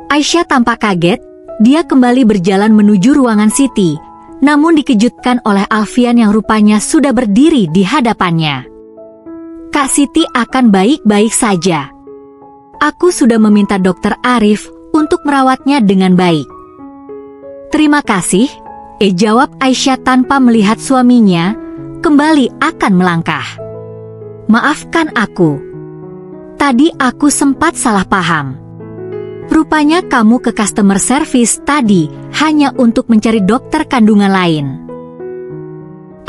Aisyah tampak kaget. Dia kembali berjalan menuju ruangan Siti, namun dikejutkan oleh Alfian yang rupanya sudah berdiri di hadapannya. Kak Siti akan baik-baik saja. Aku sudah meminta Dokter Arif untuk merawatnya dengan baik. Terima kasih, jawab Aisyah tanpa melihat suaminya, kembali akan melangkah. Maafkan aku. Tadi aku sempat salah paham. Rupanya kamu ke customer service tadi hanya untuk mencari dokter kandungan lain.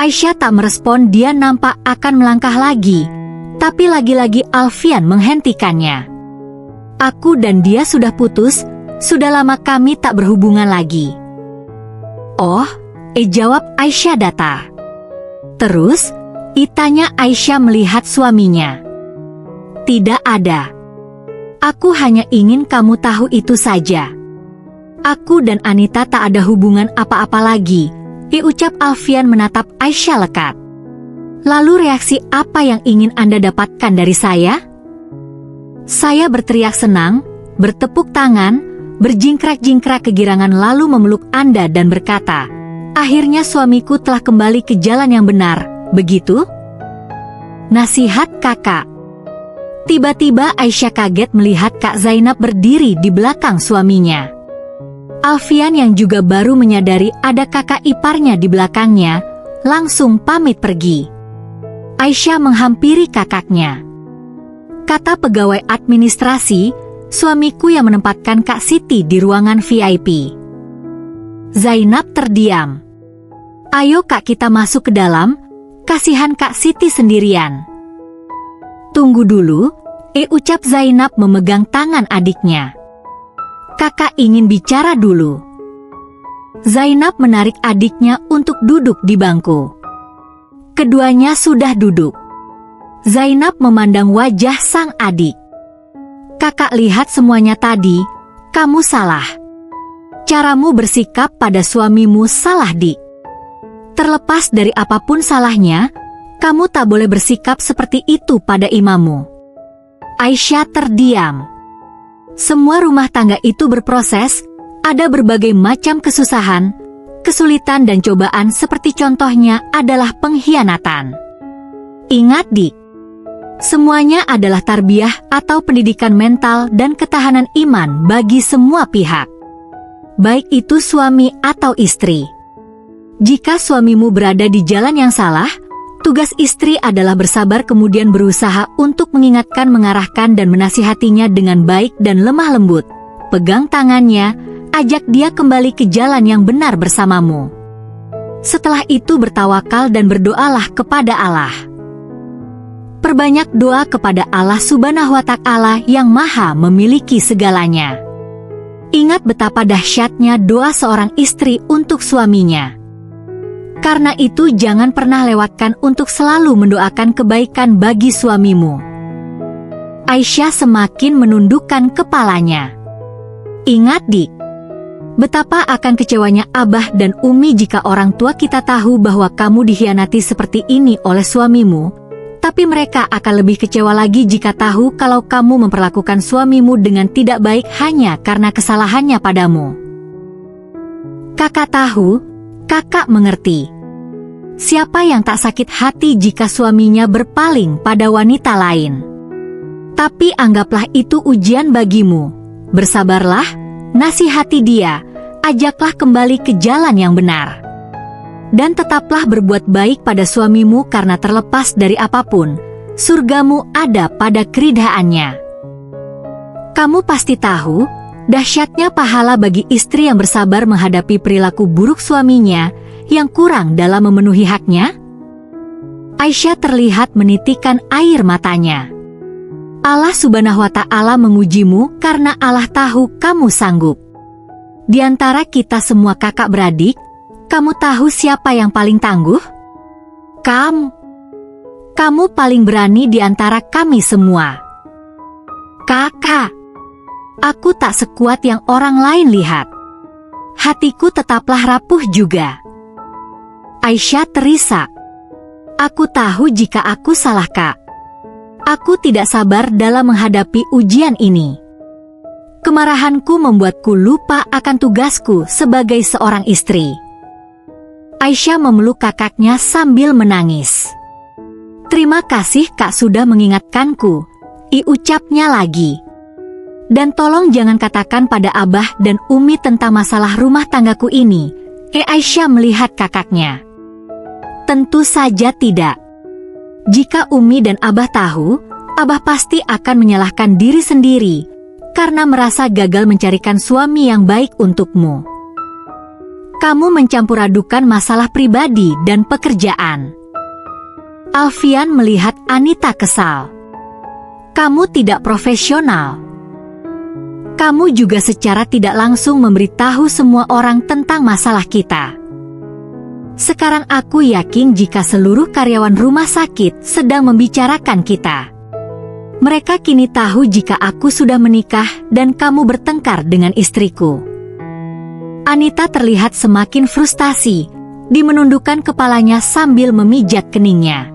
Aisyah tak merespon, dia nampak akan melangkah lagi, tapi lagi-lagi Alfian menghentikannya. Aku dan dia sudah putus, sudah lama kami tak berhubungan lagi. Oh, jawab Aisyah datar. Terus, tanya Aisyah melihat suaminya. Tidak ada. Aku hanya ingin kamu tahu itu saja. Aku dan Anita tak ada hubungan apa-apa lagi, ucap Alfian menatap Aisyah lekat. Lalu reaksi apa yang ingin Anda dapatkan dari saya? Saya berteriak senang, bertepuk tangan, berjingkrak-jingkrak kegirangan lalu memeluk Anda dan berkata, akhirnya suamiku telah kembali ke jalan yang benar, begitu? Nasihat kakak. Tiba-tiba Aisyah kaget melihat Kak Zainab berdiri di belakang suaminya. Alfian yang juga baru menyadari ada kakak iparnya di belakangnya, langsung pamit pergi. Aisyah menghampiri kakaknya. Kata pegawai administrasi, suamiku yang menempatkan Kak Siti di ruangan VIP. Zainab terdiam. Ayo Kak, kita masuk ke dalam, kasihan Kak Siti sendirian. Tunggu dulu, ucap Zainab memegang tangan adiknya. Kakak ingin bicara dulu. Zainab menarik adiknya untuk duduk di bangku. Keduanya sudah duduk. Zainab memandang wajah sang adik. Kakak lihat semuanya tadi, kamu salah. Caramu bersikap pada suamimu salah, Dik. Terlepas dari apapun salahnya, kamu tak boleh bersikap seperti itu pada imamu. Aisyah terdiam. Semua rumah tangga itu berproses, ada berbagai macam kesusahan, kesulitan dan cobaan seperti contohnya adalah pengkhianatan. Ingat Dik, semuanya adalah tarbiyah atau pendidikan mental dan ketahanan iman bagi semua pihak. Baik itu suami atau istri. Jika suamimu berada di jalan yang salah, tugas istri adalah bersabar kemudian berusaha untuk mengingatkan, mengarahkan dan menasihatinya dengan baik dan lemah lembut. Pegang tangannya, ajak dia kembali ke jalan yang benar bersamamu. Setelah itu bertawakal dan berdoalah kepada Allah. Perbanyak doa kepada Allah Subhanahu wa Ta'ala yang Maha memiliki segalanya. Ingat betapa dahsyatnya doa seorang istri untuk suaminya. Karena itu jangan pernah lewatkan untuk selalu mendoakan kebaikan bagi suamimu. Aisyah semakin menundukkan kepalanya. Ingat Dik, betapa akan kecewanya Abah dan Umi jika orang tua kita tahu bahwa kamu dikhianati seperti ini oleh suamimu, tapi mereka akan lebih kecewa lagi jika tahu kalau kamu memperlakukan suamimu dengan tidak baik hanya karena kesalahannya padamu. Kakak tahu, kakak mengerti. Siapa yang tak sakit hati jika suaminya berpaling pada wanita lain? Tapi anggaplah itu ujian bagimu. Bersabarlah, nasihati dia, ajaklah kembali ke jalan yang benar. Dan tetaplah berbuat baik pada suamimu karena terlepas dari apapun, surgamu ada pada keridhaannya. Kamu pasti tahu, dahsyatnya pahala bagi istri yang bersabar menghadapi perilaku buruk suaminya yang kurang dalam memenuhi haknya. Aisyah terlihat menitikkan air matanya. Allah Subhanahu wa Ta'ala mengujimu karena Allah tahu kamu sanggup. Di antara kita semua kakak beradik, kamu tahu siapa yang paling tangguh? Kamu. Kamu paling berani di antara kami semua. Kakak, aku tak sekuat yang orang lain lihat. Hatiku tetaplah rapuh juga. Aisyah terisak. Aku tahu jika aku salah, Kak. Aku tidak sabar dalam menghadapi ujian ini. Kemarahanku membuatku lupa akan tugasku sebagai seorang istri. Aisyah memeluk kakaknya sambil menangis. Terima kasih Kak sudah mengingatkanku, ucapnya lagi. Dan tolong jangan katakan pada Abah dan Umi tentang masalah rumah tanggaku ini. Aisyah melihat kakaknya. Tentu saja tidak. Jika Umi dan Abah tahu, Abah pasti akan menyalahkan diri sendiri karena merasa gagal mencarikan suami yang baik untukmu. Kamu mencampur adukan masalah pribadi dan pekerjaan. Alfian melihat Anita kesal. Kamu tidak profesional. Kamu juga secara tidak langsung memberitahu semua orang tentang masalah kita. Sekarang aku yakin jika seluruh karyawan rumah sakit sedang membicarakan kita. Mereka kini tahu jika aku sudah menikah dan kamu bertengkar dengan istriku. Anita terlihat semakin frustasi. Dia menundukkan kepalanya sambil memijat keningnya.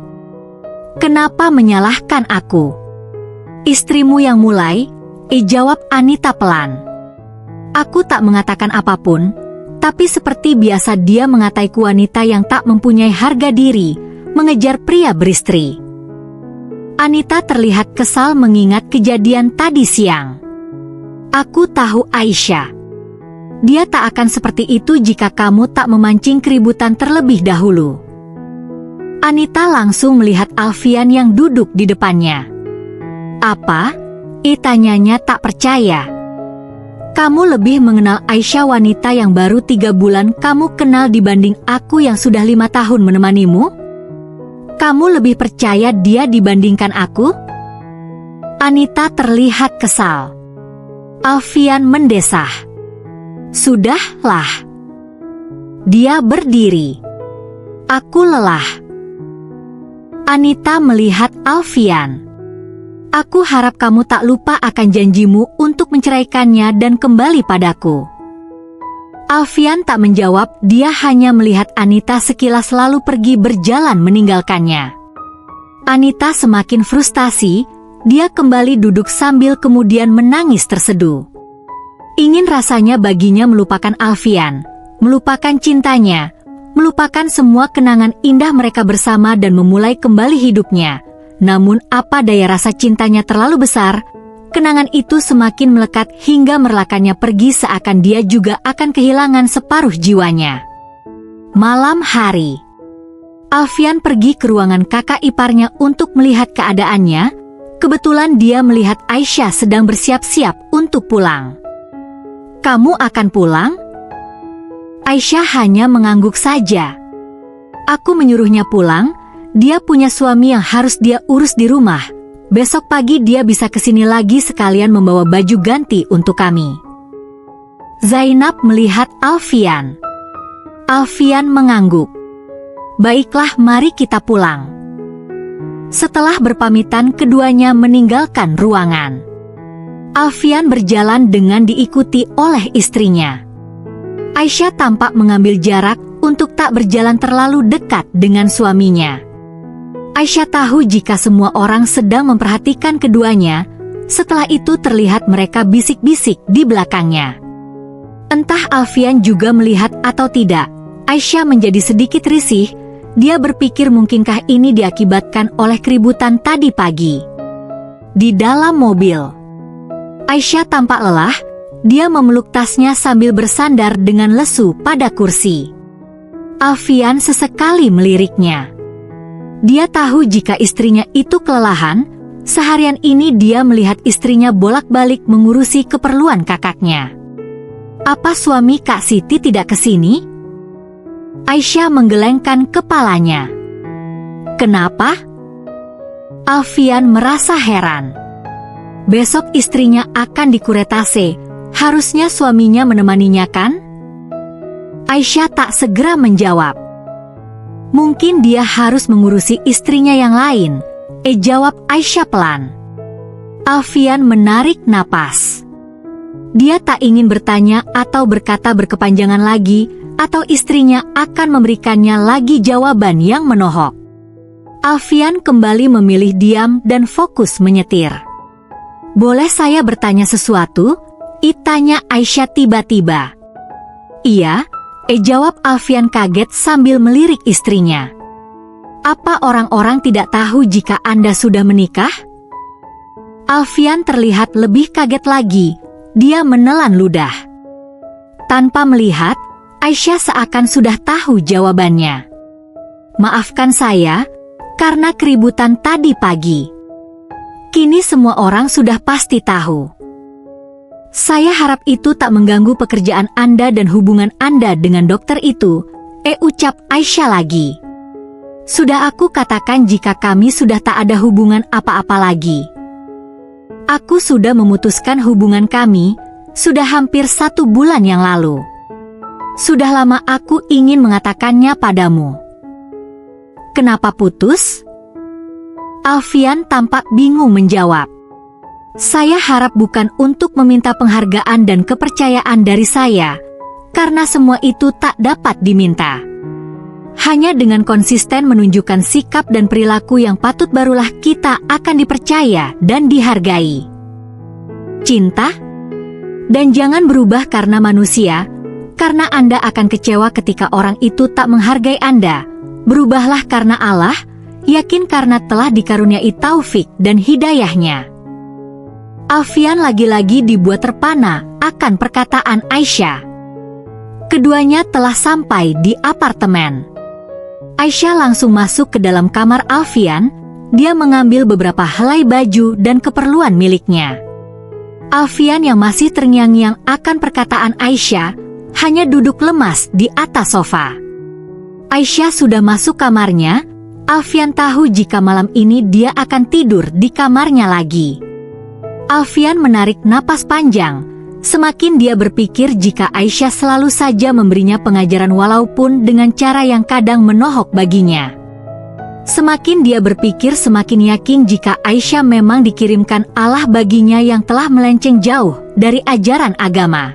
Kenapa menyalahkan aku? Istrimu yang mulai, jawab Anita pelan. Aku tak mengatakan apapun. Tapi seperti biasa dia mengataiku wanita yang tak mempunyai harga diri, mengejar pria beristri. Anita terlihat kesal mengingat kejadian tadi siang. Aku tahu Aisyah. Dia tak akan seperti itu jika kamu tak memancing keributan terlebih dahulu. Anita langsung melihat Alfian yang duduk di depannya. Apa? Tanyanya tak percaya. Kamu lebih mengenal Aisyah wanita yang baru 3 bulan kamu kenal dibanding aku yang sudah 5 tahun menemanimu? Kamu lebih percaya dia dibandingkan aku? Anita terlihat kesal. Alfian mendesah. Sudahlah. Dia berdiri. Aku lelah. Anita melihat Alfian. Aku harap kamu tak lupa akan janjimu untuk menceraikannya dan kembali padaku. Alfian tak menjawab, dia hanya melihat Anita sekilas lalu pergi berjalan meninggalkannya. Anita semakin frustasi, dia kembali duduk sambil kemudian menangis terseduh. Ingin rasanya baginya melupakan Alfian, melupakan cintanya, melupakan semua kenangan indah mereka bersama dan memulai kembali hidupnya. Namun apa daya rasa cintanya terlalu besar, kenangan itu semakin melekat hingga merelakannya pergi seakan dia juga akan kehilangan separuh jiwanya. Malam hari, Alfian pergi ke ruangan kakak iparnya untuk melihat keadaannya. Kebetulan dia melihat Aisyah sedang bersiap-siap untuk pulang. Kamu akan pulang? Aisyah hanya mengangguk saja. Aku menyuruhnya pulang. Dia punya suami yang harus dia urus di rumah. Besok pagi dia bisa kesini lagi sekalian membawa baju ganti untuk kami. Zainab melihat Alfian. Alfian mengangguk. Baiklah, mari kita pulang. Setelah berpamitan, keduanya meninggalkan ruangan. Alfian berjalan dengan diikuti oleh istrinya. Aisyah tampak mengambil jarak untuk tak berjalan terlalu dekat dengan suaminya. Aisyah tahu jika semua orang sedang memperhatikan keduanya. Setelah itu terlihat mereka bisik-bisik di belakangnya. Entah Alfian juga melihat atau tidak, Aisyah menjadi sedikit risih. Dia berpikir mungkinkah ini diakibatkan oleh keributan tadi pagi. Di dalam mobil, Aisyah tampak lelah. Dia memeluk tasnya sambil bersandar dengan lesu pada kursi. Alfian sesekali meliriknya. Dia tahu jika istrinya itu kelelahan, seharian ini dia melihat istrinya bolak-balik mengurusi keperluan kakaknya. Apa suami Kak Siti tidak kesini? Aisyah menggelengkan kepalanya. Kenapa? Alfian merasa heran. Besok istrinya akan dikuretase, harusnya suaminya menemaninya kan? Aisyah tak segera menjawab. Mungkin dia harus mengurusi istrinya yang lain, jawab Aisyah pelan. Alfian menarik napas. Dia tak ingin bertanya atau berkata berkepanjangan lagi, atau istrinya akan memberikannya lagi jawaban yang menohok. Alfian kembali memilih diam dan fokus menyetir. Boleh saya bertanya sesuatu? Tanya Aisyah tiba-tiba. Iya, jawab Alfian kaget sambil melirik istrinya. Apa orang-orang tidak tahu jika Anda sudah menikah? Alfian terlihat lebih kaget lagi. Dia menelan ludah. Tanpa melihat, Aisyah seakan sudah tahu jawabannya. Maafkan saya, karena keributan tadi pagi. Kini semua orang sudah pasti tahu. Saya harap itu tak mengganggu pekerjaan Anda dan hubungan Anda dengan dokter itu, ucap Aisyah lagi. Sudah aku katakan jika kami sudah tak ada hubungan apa-apa lagi. Aku sudah memutuskan hubungan kami, sudah hampir 1 bulan yang lalu. Sudah lama aku ingin mengatakannya padamu. Kenapa putus? Alfian tampak bingung menjawab. Saya harap bukan untuk meminta penghargaan dan kepercayaan dari saya, karena semua itu tak dapat diminta. Hanya dengan konsisten menunjukkan sikap dan perilaku yang patut barulah kita akan dipercaya dan dihargai. Cinta? Dan jangan berubah karena manusia, karena Anda akan kecewa ketika orang itu tak menghargai Anda. Berubahlah karena Allah, yakin karena telah dikaruniai taufik dan hidayahnya. Alfian lagi-lagi dibuat terpana akan perkataan Aisyah. Keduanya telah sampai di apartemen. Aisyah langsung masuk ke dalam kamar Alfian. Dia mengambil beberapa helai baju dan keperluan miliknya. Alfian yang masih terngiang-ngiang akan perkataan Aisyah, hanya duduk lemas di atas sofa. Aisyah sudah masuk kamarnya. Alfian tahu jika malam ini dia akan tidur di kamarnya lagi. Alfian menarik napas panjang. Semakin dia berpikir jika Aisyah selalu saja memberinya pengajaran walaupun dengan cara yang kadang menohok baginya. Semakin dia berpikir semakin yakin jika Aisyah memang dikirimkan Allah baginya yang telah melenceng jauh dari ajaran agama.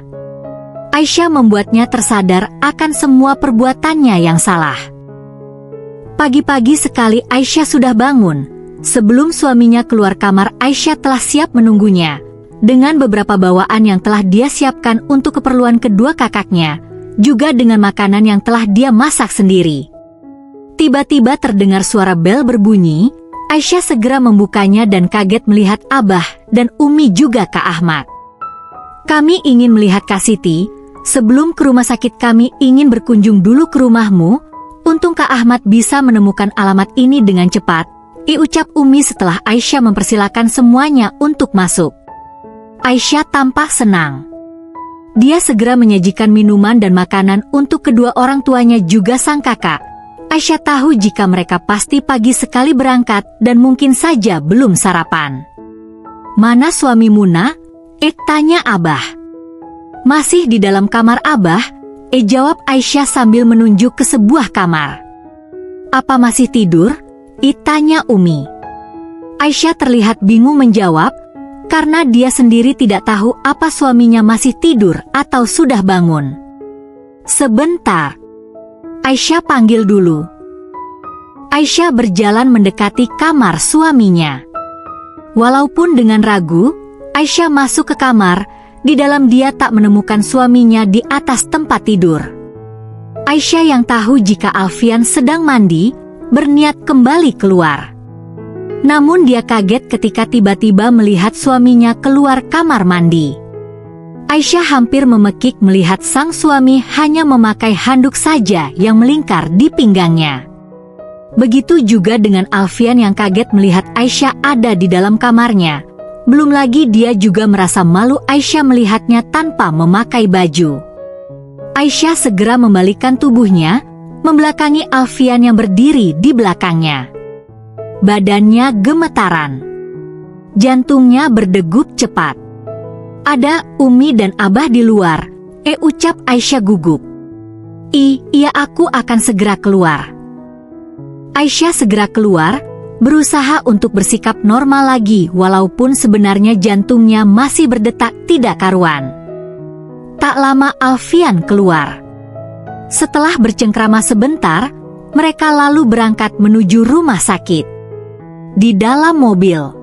Aisyah membuatnya tersadar akan semua perbuatannya yang salah. Pagi-pagi sekali Aisyah sudah bangun. Sebelum suaminya keluar kamar, Aisyah telah siap menunggunya. Dengan beberapa bawaan yang telah dia siapkan untuk keperluan kedua kakaknya, juga dengan makanan yang telah dia masak sendiri. Tiba-tiba terdengar suara bel berbunyi. Aisyah segera membukanya dan kaget melihat Abah dan Umi juga Kak Ahmad. Kami ingin melihat Kak Siti. Sebelum ke rumah sakit kami ingin berkunjung dulu ke rumahmu. Untung Kak Ahmad bisa menemukan alamat ini dengan cepat, ucap Umi setelah Aisyah mempersilakan semuanya untuk masuk. Aisyah tampak senang. Dia segera menyajikan minuman dan makanan untuk kedua orang tuanya juga sang kakak. Aisyah tahu jika mereka pasti pagi sekali berangkat dan mungkin saja belum sarapan. Mana suami Muna? Tanya Abah. Masih di dalam kamar Abah, jawab Aisyah sambil menunjuk ke sebuah kamar. Apa masih tidur? Tanya Umi. Aisyah terlihat bingung menjawab, karena dia sendiri tidak tahu apa suaminya masih tidur atau sudah bangun. Sebentar. Aisyah panggil dulu. Aisyah berjalan mendekati kamar suaminya. Walaupun dengan ragu, Aisyah masuk ke kamar. Di dalam dia tak menemukan suaminya di atas tempat tidur. Aisyah yang tahu jika Alfian sedang mandi, berniat kembali keluar. Namun dia kaget ketika tiba-tiba melihat suaminya keluar kamar mandi. Aisyah hampir memekik melihat sang suami hanya memakai handuk saja yang melingkar di pinggangnya. Begitu juga dengan Alfian yang kaget melihat Aisyah ada di dalam kamarnya. Belum lagi dia juga merasa malu Aisyah melihatnya tanpa memakai baju. Aisyah segera membalikkan tubuhnya, membelakangi Alfian yang berdiri di belakangnya. Badannya gemetaran. Jantungnya berdegup cepat. Ada Umi dan Abah di luar, ucap Aisyah gugup. Iya aku akan segera keluar. Aisyah segera keluar, berusaha untuk bersikap normal lagi walaupun sebenarnya jantungnya masih berdetak tidak karuan. Tak lama Alfian keluar. Setelah bercengkrama sebentar, mereka lalu berangkat menuju rumah sakit. Di dalam mobil,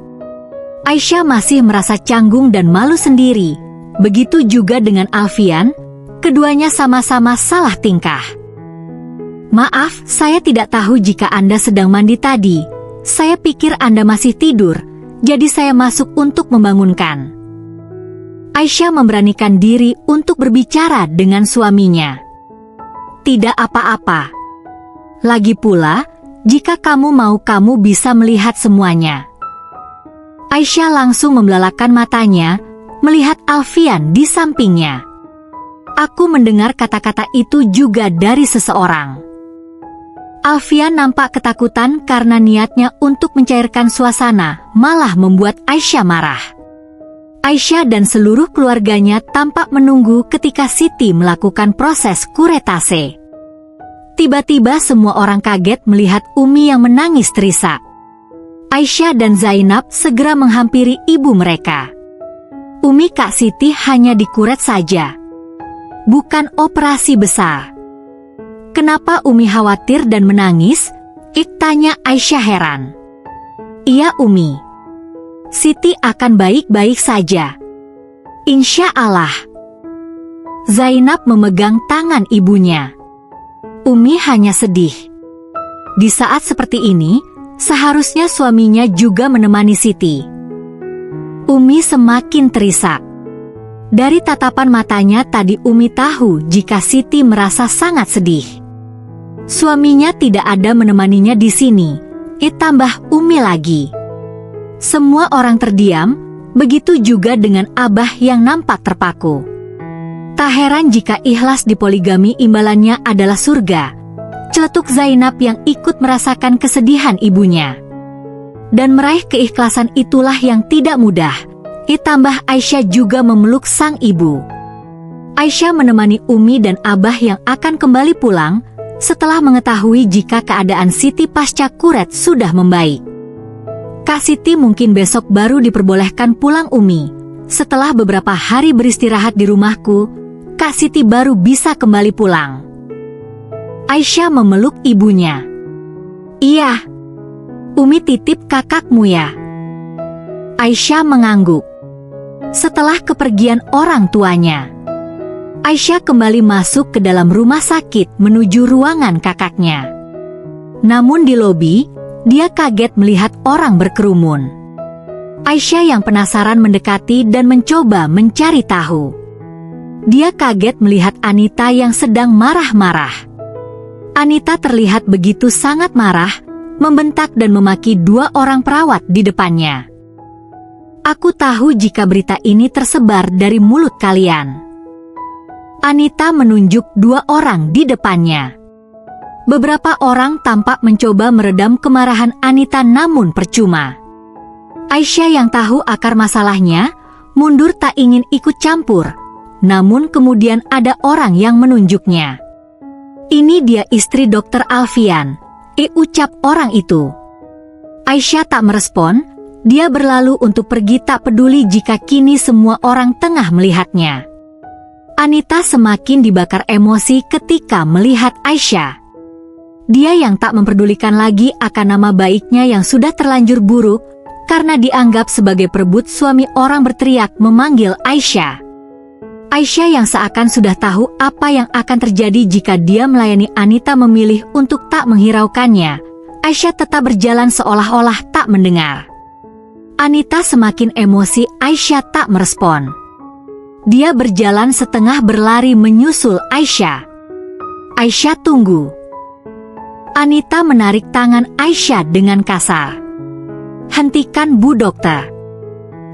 Aisyah masih merasa canggung dan malu sendiri. Begitu juga dengan Alfian, keduanya sama-sama salah tingkah. Maaf, saya tidak tahu jika Anda sedang mandi tadi. Saya pikir Anda masih tidur, jadi saya masuk untuk membangunkan. Aisyah memberanikan diri untuk berbicara dengan suaminya. Tidak apa-apa. Lagi pula, jika kamu mau kamu bisa melihat semuanya. Aisyah langsung membelalakan matanya, melihat Alfian di sampingnya. Aku mendengar kata-kata itu juga dari seseorang. Alfian nampak ketakutan karena niatnya untuk mencairkan suasana, malah membuat Aisyah marah. Aisyah dan seluruh keluarganya tampak menunggu ketika Siti melakukan proses kuretase. Tiba-tiba semua orang kaget melihat Umi yang menangis terisak. Aisyah dan Zainab segera menghampiri ibu mereka. Umi Kak Siti hanya dikuret saja. Bukan operasi besar. Kenapa Umi khawatir dan menangis? Tanya Aisyah heran. Iya Umi. Siti akan baik-baik saja. Insya Allah. Zainab memegang tangan ibunya. Umi hanya sedih. Di saat seperti ini, seharusnya suaminya juga menemani Siti. Umi semakin terisak. Dari tatapan matanya tadi Umi tahu jika Siti merasa sangat sedih. Suaminya tidak ada menemaninya di sini. Tambah Umi lagi. Semua orang terdiam, begitu juga dengan Abah yang nampak terpaku. Tak heran jika ikhlas di poligami imbalannya adalah surga. Celetuk Zainab yang ikut merasakan kesedihan ibunya. Dan meraih keikhlasan itulah yang tidak mudah. Ditambah Aisyah juga memeluk sang ibu. Aisyah menemani Umi dan Abah yang akan kembali pulang, setelah mengetahui jika keadaan Siti pasca kuret sudah membaik. Kak Siti mungkin besok baru diperbolehkan pulang Umi. Setelah beberapa hari beristirahat di rumahku, Kak Siti baru bisa kembali pulang. Aisyah memeluk ibunya. Iya. Umi titip kakakmu ya. Aisyah mengangguk. Setelah kepergian orang tuanya, Aisyah kembali masuk ke dalam rumah sakit menuju ruangan kakaknya. Namun di lobi, dia kaget melihat orang berkerumun. Aisyah yang penasaran mendekati dan mencoba mencari tahu. Dia kaget melihat Anita yang sedang marah-marah. Anita terlihat begitu sangat marah, membentak dan memaki dua orang perawat di depannya. Aku tahu jika berita ini tersebar dari mulut kalian. Anita menunjuk dua orang di depannya. Beberapa orang tampak mencoba meredam kemarahan Anita namun percuma. Aisyah yang tahu akar masalahnya, mundur tak ingin ikut campur. Namun kemudian ada orang yang menunjuknya. Ini dia istri Dokter Alfian, ucap orang itu. Aisyah tak merespon, dia berlalu untuk pergi tak peduli jika kini semua orang tengah melihatnya. Anita semakin dibakar emosi ketika melihat Aisyah. Dia yang tak memperdulikan lagi akan nama baiknya yang sudah terlanjur buruk, karena dianggap sebagai perebut suami orang berteriak memanggil Aisyah. Aisyah yang seakan sudah tahu apa yang akan terjadi jika dia melayani Anita memilih untuk tak menghiraukannya. Aisyah tetap berjalan seolah-olah tak mendengar. Anita semakin emosi, Aisyah tak merespon. Dia berjalan setengah berlari menyusul Aisyah. Aisyah, tunggu. Anita menarik tangan Aisyah dengan kasar. Hentikan, Bu Dokter.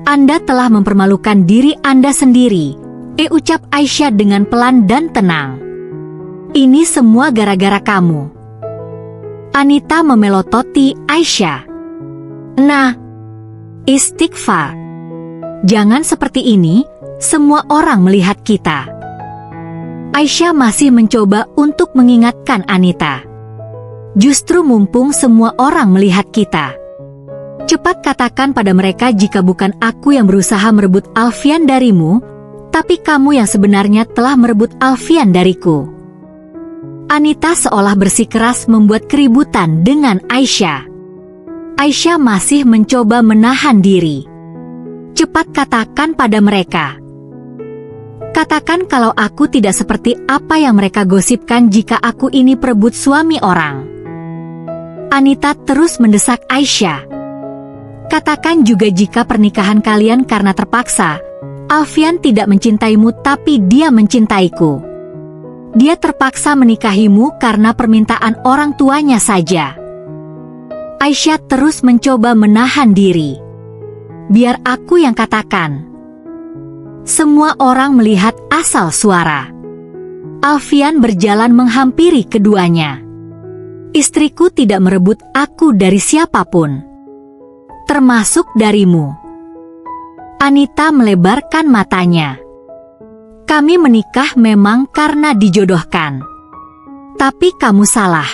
Anda telah mempermalukan diri Anda sendiri, ucap Aisyah dengan pelan dan tenang. Ini semua gara-gara kamu. Anita memelototi Aisyah. Nah, istighfar. Jangan seperti ini, semua orang melihat kita. Aisyah masih mencoba untuk mengingatkan Anita. Justru mumpung semua orang melihat kita. Cepat katakan pada mereka jika bukan aku yang berusaha merebut Alfian darimu, tapi kamu yang sebenarnya telah merebut Alfian dariku. Anita seolah bersikeras membuat keributan dengan Aisyah. Aisyah masih mencoba menahan diri. Cepat katakan pada mereka. Katakan kalau aku tidak seperti apa yang mereka gosipkan jika aku ini perebut suami orang. Anita terus mendesak Aisyah. Katakan juga jika pernikahan kalian karena terpaksa, Alfian tidak mencintaimu tapi dia mencintaiku. Dia terpaksa menikahimu karena permintaan orang tuanya saja. Aisyah terus mencoba menahan diri. Biar aku yang katakan. Semua orang melihat asal suara. Alfian berjalan menghampiri keduanya. Istriku tidak merebut aku dari siapapun, termasuk darimu. Anita melebarkan matanya. Kami menikah memang karena dijodohkan. Tapi kamu salah.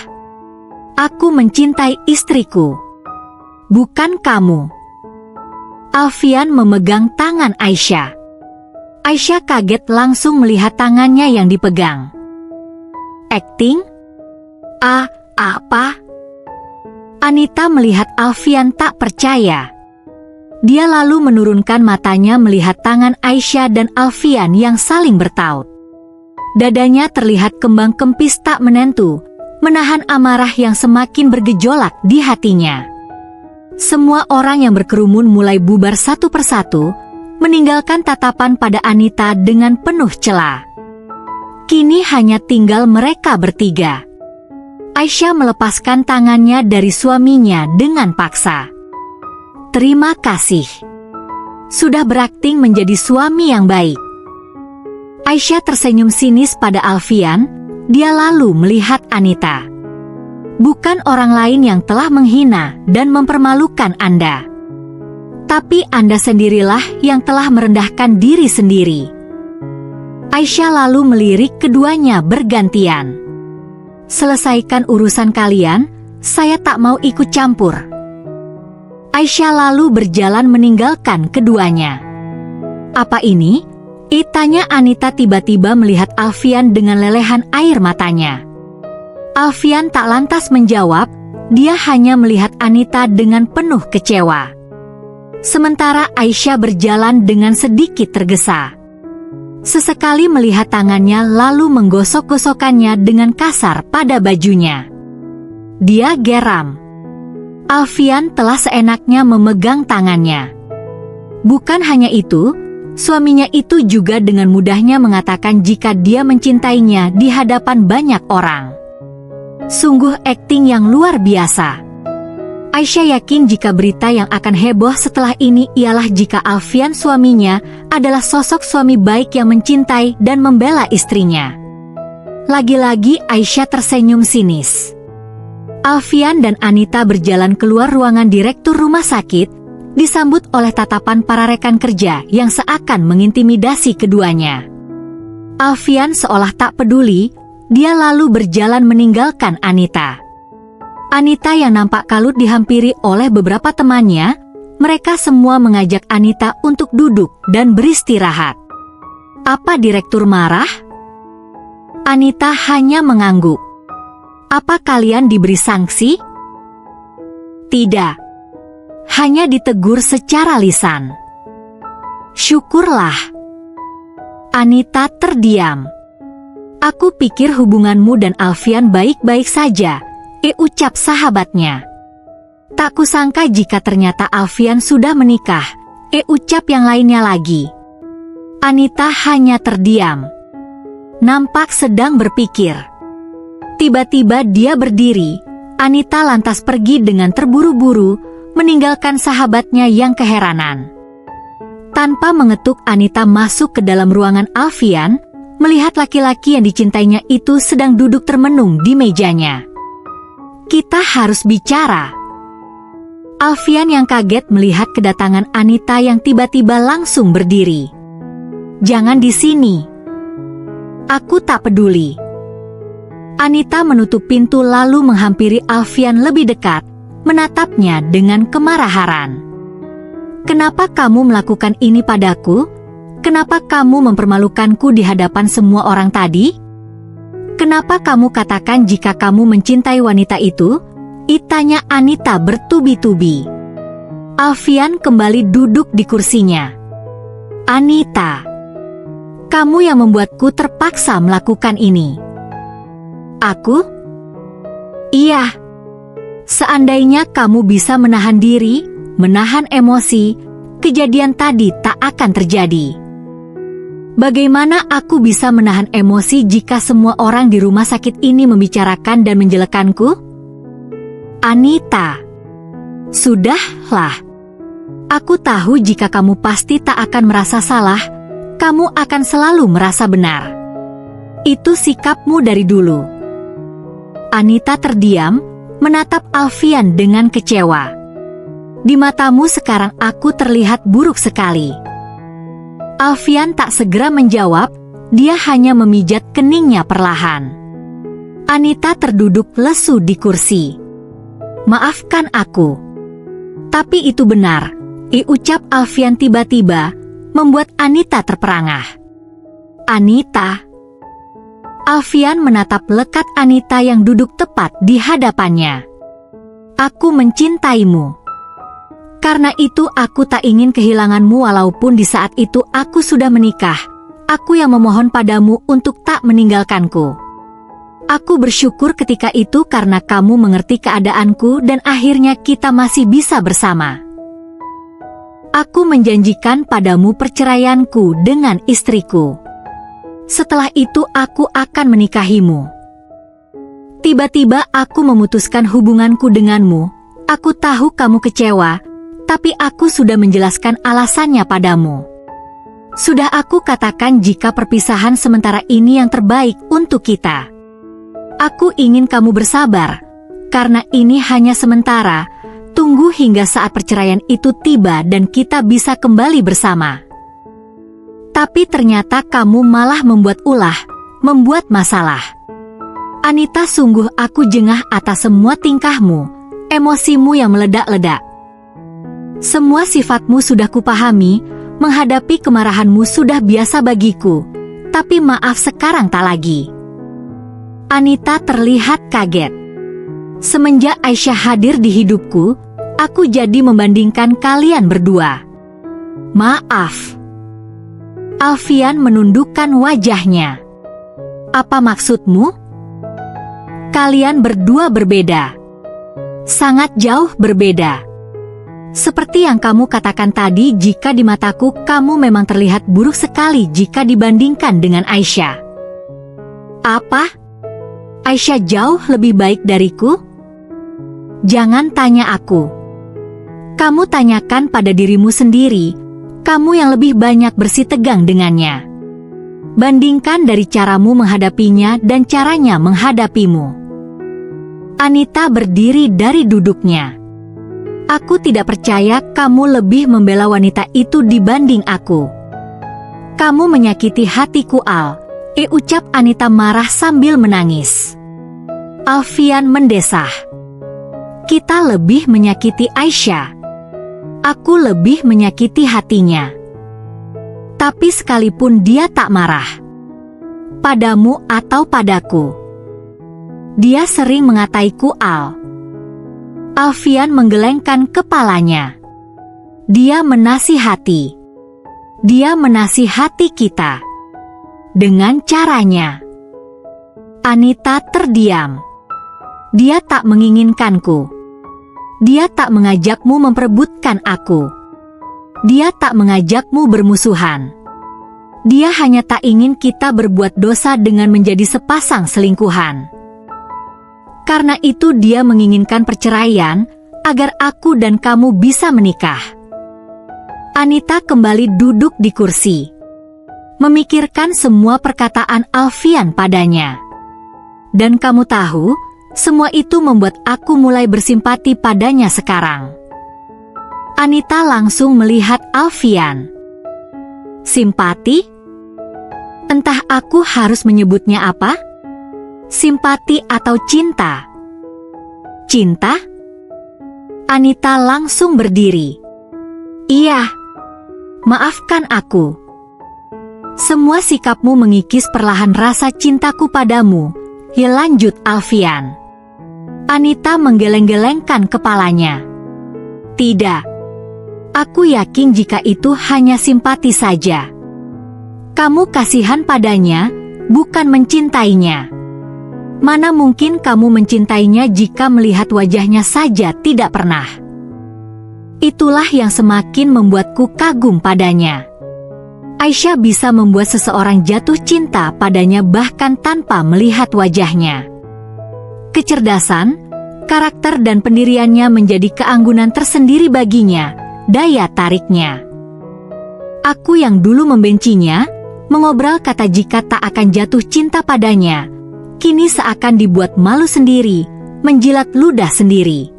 Aku mencintai istriku, bukan kamu. Alfian memegang tangan Aisyah. Aisyah kaget langsung melihat tangannya yang dipegang. Acting? Apa? Anita melihat Alfian tak percaya. Dia lalu menurunkan matanya melihat tangan Aisyah dan Alfian yang saling bertaut. Dadanya terlihat kembang kempis tak menentu, menahan amarah yang semakin bergejolak di hatinya. Semua orang yang berkerumun mulai bubar satu persatu, meninggalkan tatapan pada Anita dengan penuh cela. Kini hanya tinggal mereka bertiga. Aisyah melepaskan tangannya dari suaminya dengan paksa. Terima kasih. Sudah berakting menjadi suami yang baik. Aisyah tersenyum sinis pada Alfian, dia lalu melihat Anita. Bukan orang lain yang telah menghina dan mempermalukan Anda. Tapi Anda sendirilah yang telah merendahkan diri sendiri. Aisyah lalu melirik keduanya bergantian. Selesaikan urusan kalian, saya tak mau ikut campur. Aisyah lalu berjalan meninggalkan keduanya. Apa ini? Tanya Anita tiba-tiba melihat Alfian dengan lelehan air matanya. Alfian tak lantas menjawab, dia hanya melihat Anita dengan penuh kecewa. Sementara Aisyah berjalan dengan sedikit tergesa. Sesekali melihat tangannya lalu menggosok-gosokkannya dengan kasar pada bajunya. Dia geram. Alfian telah seenaknya memegang tangannya. Bukan hanya itu, suaminya itu juga dengan mudahnya mengatakan jika dia mencintainya di hadapan banyak orang. Sungguh akting yang luar biasa. Aisyah yakin jika berita yang akan heboh setelah ini ialah jika Alfian suaminya adalah sosok suami baik yang mencintai dan membela istrinya. Lagi-lagi Aisyah tersenyum sinis. Alfian dan Anita berjalan keluar ruangan direktur rumah sakit, disambut oleh tatapan para rekan kerja yang seakan mengintimidasi keduanya. Alfian seolah tak peduli, dia lalu berjalan meninggalkan Anita. Anita yang nampak kalut dihampiri oleh beberapa temannya, mereka semua mengajak Anita untuk duduk dan beristirahat. Apa direktur marah? Anita hanya mengangguk. Apa kalian diberi sanksi? Tidak. Hanya ditegur secara lisan. Syukurlah. Anita terdiam. Aku pikir hubunganmu dan Alfian baik-baik saja, ucap sahabatnya. Tak kusangka jika ternyata Alfian sudah menikah, ucap yang lainnya lagi. Anita hanya terdiam. Nampak sedang berpikir. Tiba-tiba dia berdiri. Anita lantas pergi dengan terburu-buru, meninggalkan sahabatnya yang keheranan. Tanpa mengetuk, Anita masuk ke dalam ruangan Alfian, melihat laki-laki yang dicintainya itu sedang duduk termenung di mejanya. "Kita harus bicara." Alfian yang kaget melihat kedatangan Anita yang tiba-tiba langsung berdiri. "Jangan di sini. Aku tak peduli." Anita menutup pintu lalu menghampiri Alfian lebih dekat, menatapnya dengan kemarahan. "Kenapa kamu melakukan ini padaku? Kenapa kamu mempermalukanku di hadapan semua orang tadi? Kenapa kamu katakan jika kamu mencintai wanita itu?" Tanya Anita bertubi-tubi. Alfian kembali duduk di kursinya. "Anita, kamu yang membuatku terpaksa melakukan ini." "Aku?" "Iya. Seandainya kamu bisa menahan diri, menahan emosi, kejadian tadi tak akan terjadi." "Bagaimana aku bisa menahan emosi jika semua orang di rumah sakit ini membicarakan dan menjelekkanku?" "Anita, sudahlah. Aku tahu jika kamu pasti tak akan merasa salah, kamu akan selalu merasa benar. Itu sikapmu dari dulu." Anita terdiam, menatap Alfian dengan kecewa. "Di matamu sekarang aku terlihat buruk sekali." Alfian tak segera menjawab, dia hanya memijat keningnya perlahan. Anita terduduk lesu di kursi. "Maafkan aku." "Tapi itu benar," ucap Alfian tiba-tiba, membuat Anita terperangah. "Anita." Alfian menatap lekat Anita yang duduk tepat di hadapannya. "Aku mencintaimu. Karena itu aku tak ingin kehilanganmu walaupun di saat itu aku sudah menikah. Aku yang memohon padamu untuk tak meninggalkanku. Aku bersyukur ketika itu karena kamu mengerti keadaanku dan akhirnya kita masih bisa bersama. Aku menjanjikan padamu perceraianku dengan istriku. Setelah itu aku akan menikahimu. Tiba-tiba aku memutuskan hubunganku denganmu. Aku tahu kamu kecewa, tapi aku sudah menjelaskan alasannya padamu. Sudah aku katakan jika perpisahan sementara ini yang terbaik untuk kita. Aku ingin kamu bersabar, karena ini hanya sementara. Tunggu hingga saat perceraian itu tiba dan kita bisa kembali bersama. Tapi ternyata kamu malah membuat ulah, membuat masalah. Anita, sungguh aku jengah atas semua tingkahmu, emosimu yang meledak-ledak. Semua sifatmu sudah kupahami, menghadapi kemarahanmu sudah biasa bagiku, tapi maaf sekarang tak lagi." Anita terlihat kaget. "Semenjak Aisyah hadir di hidupku, aku jadi membandingkan kalian berdua." "Maaf." Alfian menundukkan wajahnya. "Apa maksudmu?" "Kalian berdua berbeda. Sangat jauh berbeda. Seperti yang kamu katakan tadi, jika di mataku kamu memang terlihat buruk sekali jika dibandingkan dengan Aisyah." "Apa? Aisyah jauh lebih baik dariku?" "Jangan tanya aku. Kamu tanyakan pada dirimu sendiri, kamu yang lebih banyak bersitegang dengannya. Bandingkan dari caramu menghadapinya dan caranya menghadapimu." Anita berdiri dari duduknya. "Aku tidak percaya kamu lebih membela wanita itu dibanding aku. Kamu menyakiti hatiku, Al," ucap Anita marah sambil menangis. Alfian mendesah. "Kita lebih menyakiti Aisyah. Aku lebih menyakiti hatinya. Tapi sekalipun dia tak marah padamu atau padaku, dia sering mengataiku, Al." Alfian menggelengkan kepalanya. "Dia menasihati. Dia menasihati kita. Dengan caranya." Anita terdiam. "Dia tak menginginkanku. Dia tak mengajakmu memperebutkan aku. Dia tak mengajakmu bermusuhan. Dia hanya tak ingin kita berbuat dosa dengan menjadi sepasang selingkuhan. Karena itu dia menginginkan perceraian, agar aku dan kamu bisa menikah. Anita kembali duduk di kursi, memikirkan semua perkataan Alfian padanya. Dan kamu tahu, semua itu membuat aku mulai bersimpati padanya sekarang. Anita langsung melihat Alfian. Simpati? Entah aku harus menyebutnya apa? Simpati atau cinta? Cinta? Anita langsung berdiri. Iya, maafkan aku. Semua sikapmu mengikis perlahan rasa cintaku padamu, ya, lanjut Alfian. Anita menggeleng-gelengkan kepalanya. Tidak. Aku yakin jika itu hanya simpati saja. Kamu kasihan padanya, bukan mencintainya. Mana mungkin kamu mencintainya jika melihat wajahnya saja tidak pernah. Itulah yang semakin membuatku kagum padanya. Aisyah bisa membuat seseorang jatuh cinta padanya bahkan tanpa melihat wajahnya. Kecerdasan, karakter dan pendiriannya menjadi keanggunan tersendiri baginya, daya tariknya. Aku yang dulu membencinya, mengobrol kata jika tak akan jatuh cinta padanya, kini seakan dibuat malu sendiri, menjilat ludah sendiri.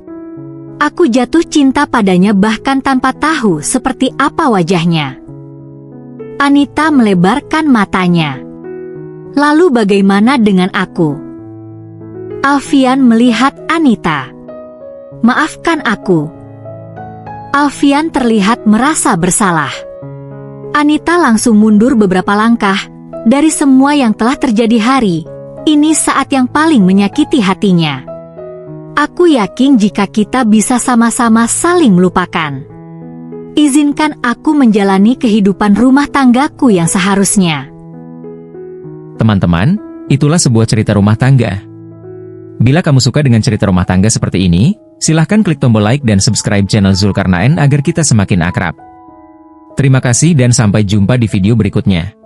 Aku jatuh cinta padanya bahkan tanpa tahu seperti apa wajahnya. Anita melebarkan matanya. Lalu bagaimana dengan aku? Alfian melihat Anita. Maafkan aku. Alfian terlihat merasa bersalah. Anita langsung mundur beberapa langkah. Dari semua yang telah terjadi hari ini, saat yang paling menyakiti hatinya. Aku yakin jika kita bisa sama-sama saling melupakan. Izinkan aku menjalani kehidupan rumah tanggaku yang seharusnya. Teman-teman, itulah sebuah cerita rumah tangga. Bila kamu suka dengan cerita rumah tangga seperti ini, silahkan klik tombol like dan subscribe channel Zulkarnaen agar kita semakin akrab. Terima kasih dan sampai jumpa di video berikutnya.